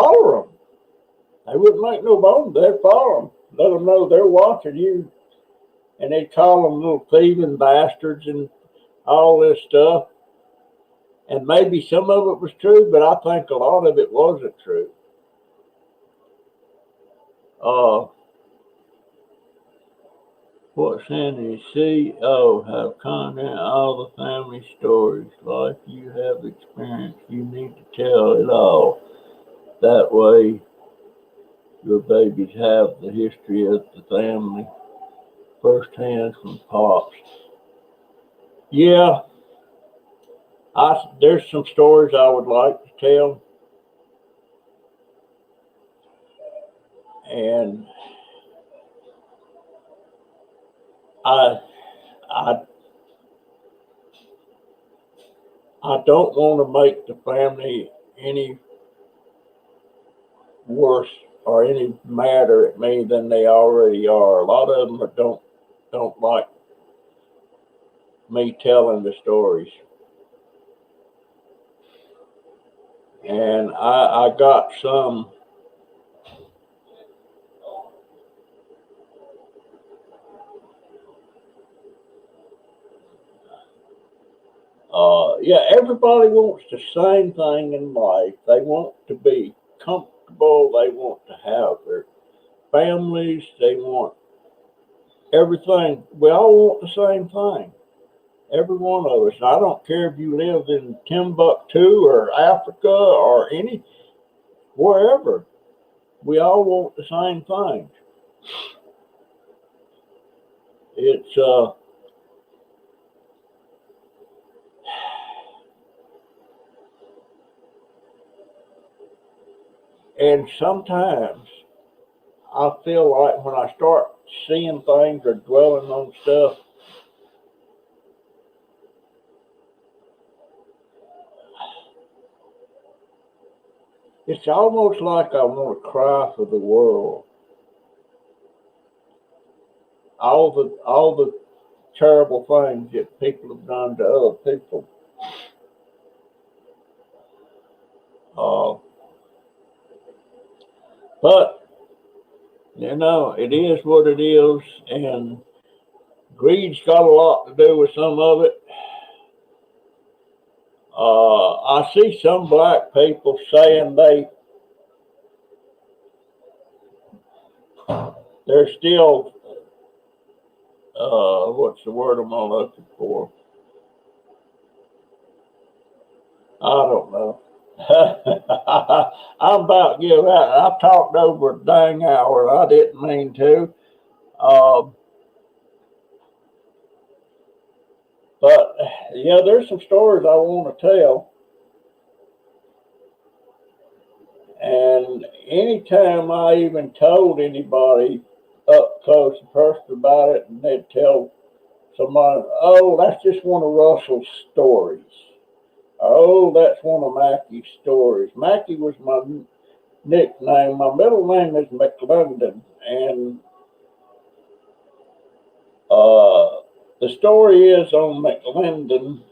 make no bones. They'd follow them, let them know they're watching you. And they'd call them little thieving bastards and all this stuff. And maybe some of it was true, but I think a lot of it wasn't true. What Sandy CEO have content all the family stories, life you have experienced. You need to tell it all. That way your babies have the history of the family firsthand from Pops. Yeah, there's some stories I would like to tell. And I don't want to make the family any worse or any madder at me than they already are. A lot of them don't like me telling the stories. And I got some everybody wants the same thing in life. They want to be comfortable. They want to have their families. They want everything. We all want the same thing. Every one of us. I don't care if you live in Timbuktu or Africa or wherever. we all want the same things. It's and sometimes I feel like when I start seeing things or dwelling on stuff, it's almost like I want to cry for the world. All the terrible things that people have done to other people. Uh, but you know, it is what it is, and greed's got a lot to do with some of it. I see some black people saying they're still what's the word I'm looking for? I don't know. I'm about to give out. I talked over a dang hour. I didn't mean to. Um, but yeah, there's some stories I want to tell. And anytime I even told anybody up close and personal about it, and they'd tell somebody, oh, that's just one of Russell's stories. Oh, that's one of Mackie's stories. Mackie was my nickname. My middle name is McLendon. And the story is on McLendon,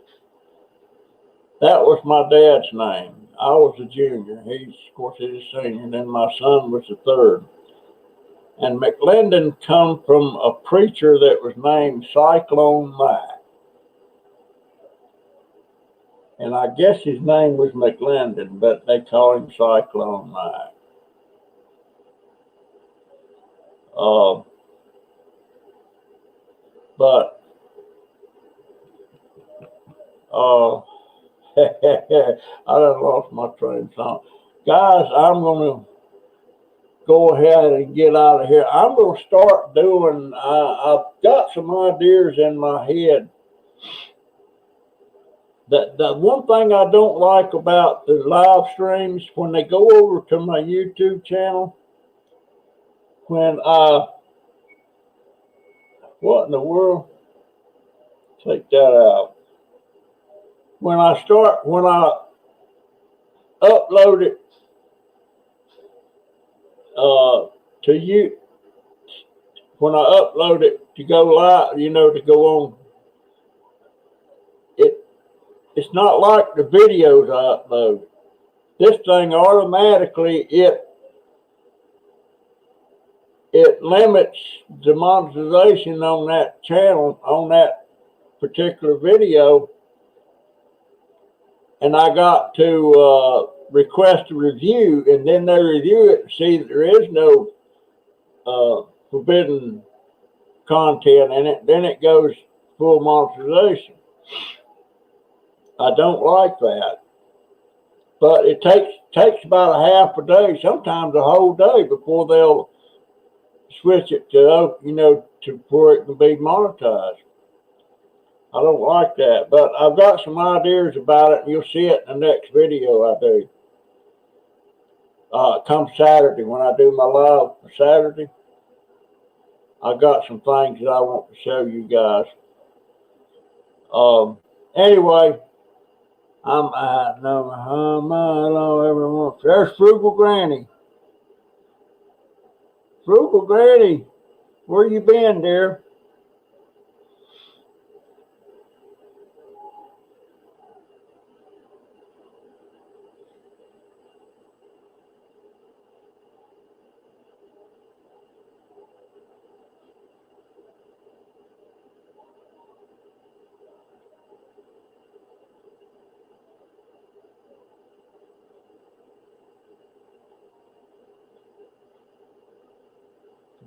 that was my dad's name. I was a junior. He's, of course, he's a senior. And then my son was the third. And McLendon come from a preacher that was named Cyclone Mac. And I guess his name was McLendon, but they call him Cyclone Mac. But I done lost my train of thought. Guys, I'm going to go ahead and get out of here. I'm going to start doing, I've got some ideas in my head. The one thing I don't like about the live streams, when they go over to my YouTube channel, when what in the world? Take that out. When I upload it to you, when I upload it to go live, you know, to go on, it's not like the videos I upload. This thing automatically it limits the monetization on that channel, on that particular video, and I got to request a review, and then they review it and see that there is no forbidden content in it. Then it goes full monetization. I don't like that, but it takes about a half a day, sometimes a whole day, before they'll switch it to, you know, to where it can be monetized. I don't like that, but I've got some ideas about it, and you'll see it in the next video I do. Come Saturday, when I do my live for Saturday, I got some things that I want to show you guys. Anyway, everyone. There's Frugal Granny. Frugal Granny, where you been, dear?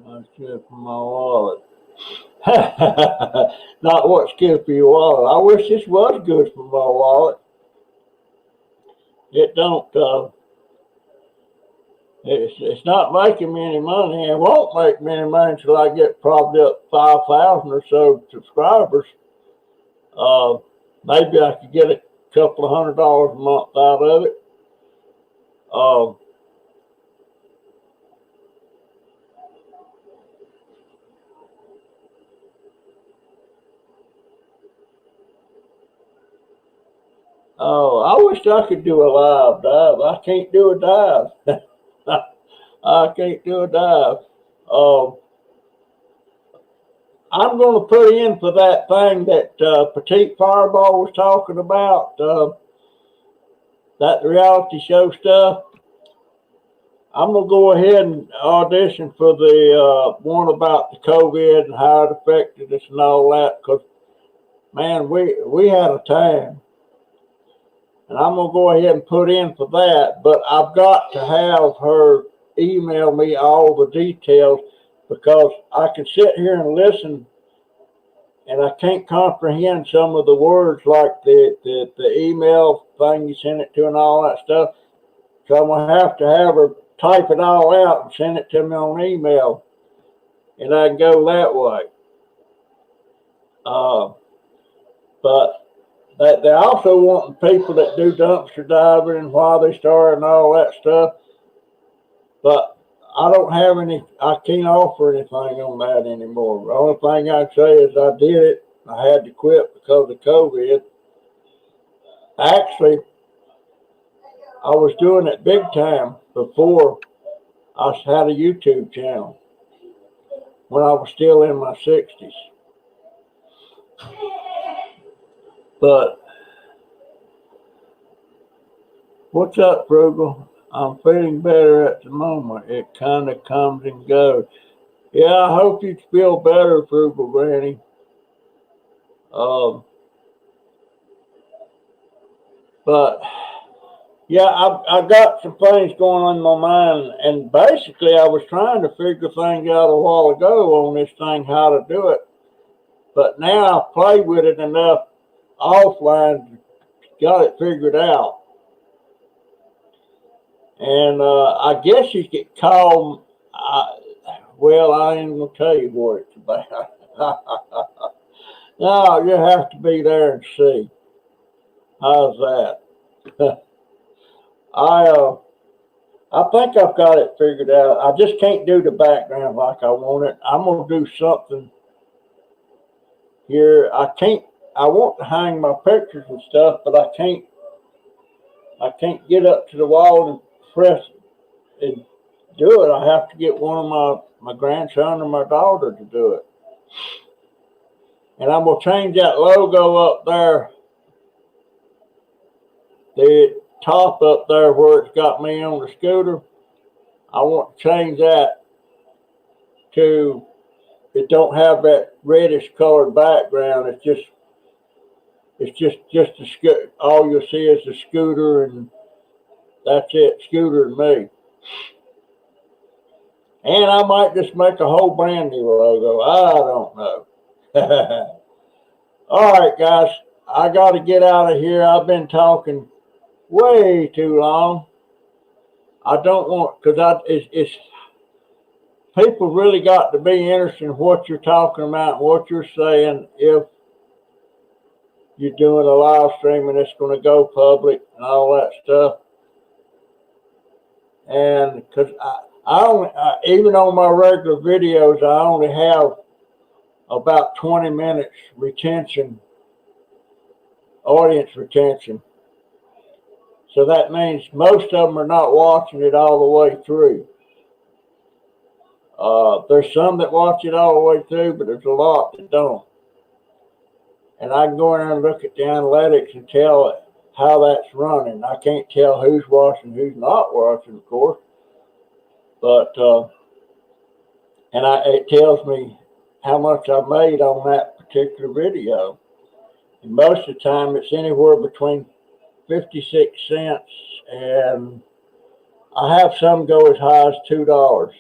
That's good for my wallet. Not what's good for your wallet. I wish this was good for my wallet. It don't. It's not making me any money, and it won't make me any money until I get probably up 5,000 or so subscribers. Uh, Maybe I could get a couple of $100 a month out of it. Uh, oh, I wish I could do a live dive. I can't do a dive. I can't do a dive. Uh, I'm going to put in for that thing that Petite Fireball was talking about, that reality show stuff. I'm going to go ahead and audition for the one about the COVID and how it affected us and all that, because, man, we had a time. And I'm going to go ahead and put in for that, but I've got to have her email me all the details, because I can sit here and listen and I can't comprehend some of the words, like the email thing you send it to and all that stuff. So I'm going to have her type it all out and send it to me on email, and I can go that way. But they also want people that do dumpster diving and why they started and all that stuff. But I don't have any, I can't offer anything on that anymore. The only thing I can say is I did it. I had to quit because of COVID. Actually, I was doing it big time before I had a YouTube channel, when I was still in my 60s. But what's up, Frugal? I'm feeling better at the moment. It kind of comes and goes. Yeah, I hope you feel better, Frugal Granny. Um, but yeah, I got some things going on in my mind, and basically I was trying to figure things out a while ago on this thing, how to do it. But now I've played with it enough offline, got it figured out. And I guess you could call, well, I ain't going to tell you what it's about. No, you have to be there and see. How's that? I I think I've got it figured out. I just can't do the background like I want it. I'm gonna do something here. I can't. I want to hang my pictures and stuff, but I can't. I can't get up to the wall and press and do it. I have to get one of my grandson or my daughter to do it. And I'm gonna change that logo up there, the top up there where it's got me on the scooter. I want to change that to, it don't have that reddish colored background. It's just a scooter. All you'll see is the scooter, and that's it, scooter and me. And I might just make a whole brand new logo. I don't know. All right, guys, I got to get out of here. I've been talking way too long. I don't want, because it's people really got to be interested in what you're talking about and what you're saying if you're doing a live stream and it's going to go public and all that stuff. And because even on my regular videos, I only have about 20 minutes retention, audience retention. So that means most of them are not watching it all the way through. There's some that watch it all the way through, but there's a lot that don't. And I can go in there and look at the analytics and tell how that's running. I can't tell who's watching, who's not watching, of course. But it tells me how much I made on that particular video. And most of the time, it's anywhere between 56 cents and I have some go as high as $2.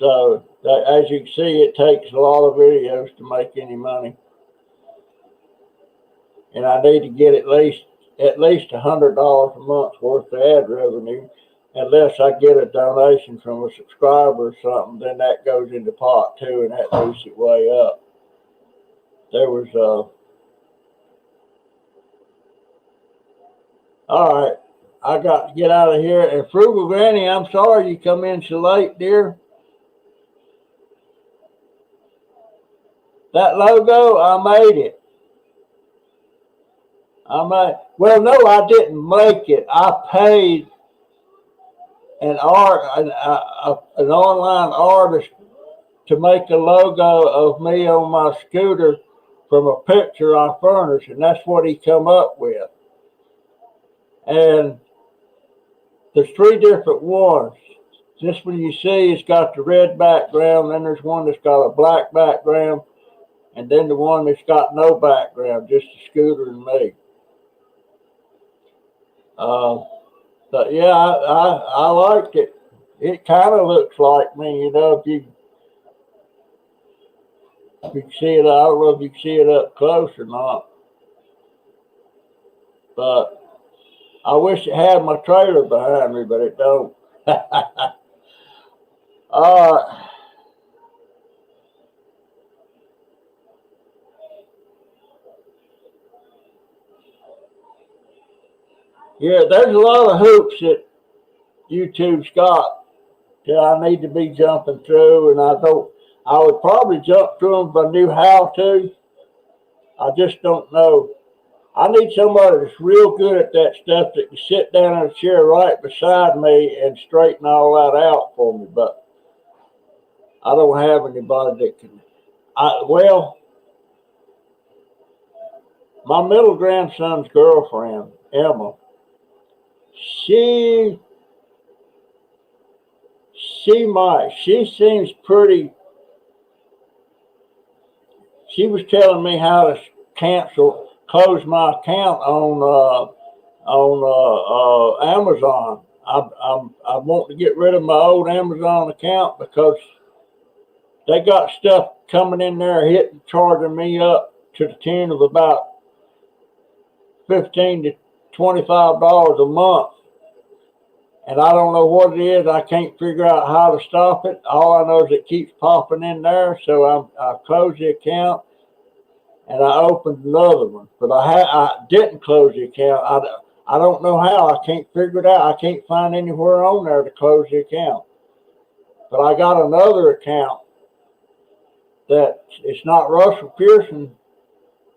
So as you can see, it takes a lot of videos to make any money. And I need to get at least at least $100 a month worth of ad revenue. Unless I get a donation from a subscriber or something, then that goes into pot too, and that moves it way up. There was all right. I got to get out of here. And Frugal Granny, I'm sorry you come in so late, dear. That logo, I made it. Well, no, I didn't make it. I paid an online artist to make a logo of me on my scooter from a picture I furnished, and that's what he come up with. And there's three different ones. This one you see, it's got the red background, then there's one that's got a black background, and then the one that's got no background, just the scooter and me. But yeah, I liked it. It kind of looks like me, you know, if you see it. I don't know if you can see it up close or not, but I wish it had my trailer behind me, but it don't. Yeah, there's a lot of hoops that YouTube's got that I need to be jumping through, and I would probably jump through them if I knew how to. I just don't know. I need somebody that's real good at that stuff that can sit down in a chair right beside me and straighten all that out for me, but I don't have anybody that can. Well, my middle grandson's girlfriend, Emma, she she seems pretty. She was telling me how to close my account on Amazon. I want to get rid of my old Amazon account because they got stuff coming in there charging me up to the tune of about $15 to $25 a month. And I don't know what it is. I can't figure out how to stop it. All I know is it keeps popping in there. So I closed the account and I opened another one. But I didn't close the account. I don't know how. I can't figure it out. I can't find anywhere on there to close the account. But I got another account that it's not Russell Pearson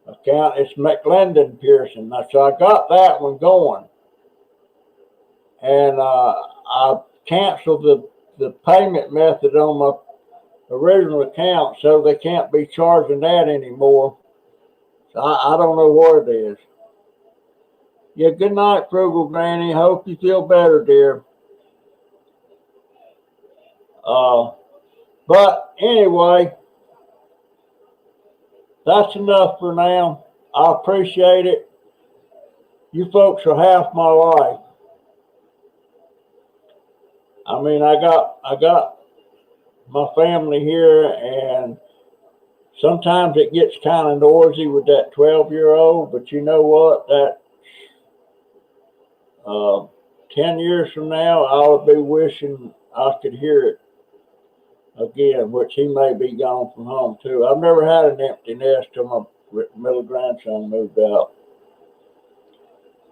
account. It's McLendon Pearson. So I got that one going. And I canceled the payment method on my original account, so they can't be charging that anymore. So I don't know what it is. Yeah, good night, Frugal Granny. Hope you feel better, dear. But anyway, that's enough for now. I appreciate it. You folks are half my life. I mean, I got my family here, and sometimes it gets kind of noisy with that 12-year-old, but you know what? That 10 years from now, I would be wishing I could hear it again, which he may be gone from home too. I've never had an empty nest till my middle grandson moved out.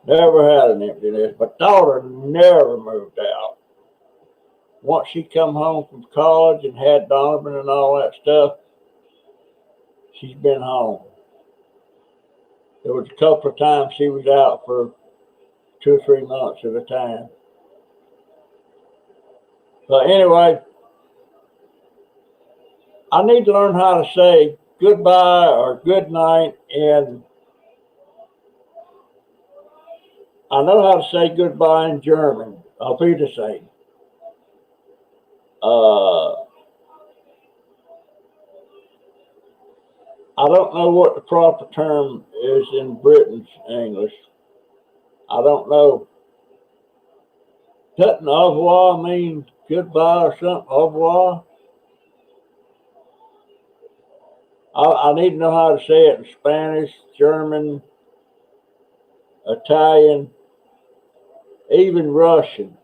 Never had an empty nest. My daughter never moved out. Once she come home from college and had Donovan and all that stuff, she's been home. There was a couple of times she was out for 2 or 3 months at a time. But anyway, I need to learn how to say goodbye or good night, and I know how to say goodbye in German. Auf Wiedersehen. I don't know what the proper term is in Britain's English. I don't know. Doesn't au revoir mean goodbye or something? Au revoir? I need to know how to say it in Spanish, German, Italian, even Russian.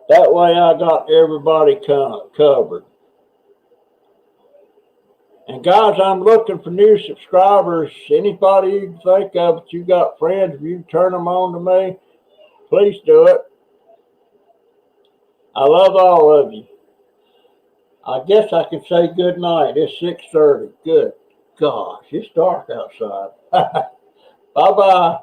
That way I got everybody covered. And guys, I'm looking for new subscribers. Anybody you can think of that you got friends, if you turn them on to me, please do it. I love all of you. I guess I can say good night. It's 6:30. Good gosh, it's dark outside. Bye-bye.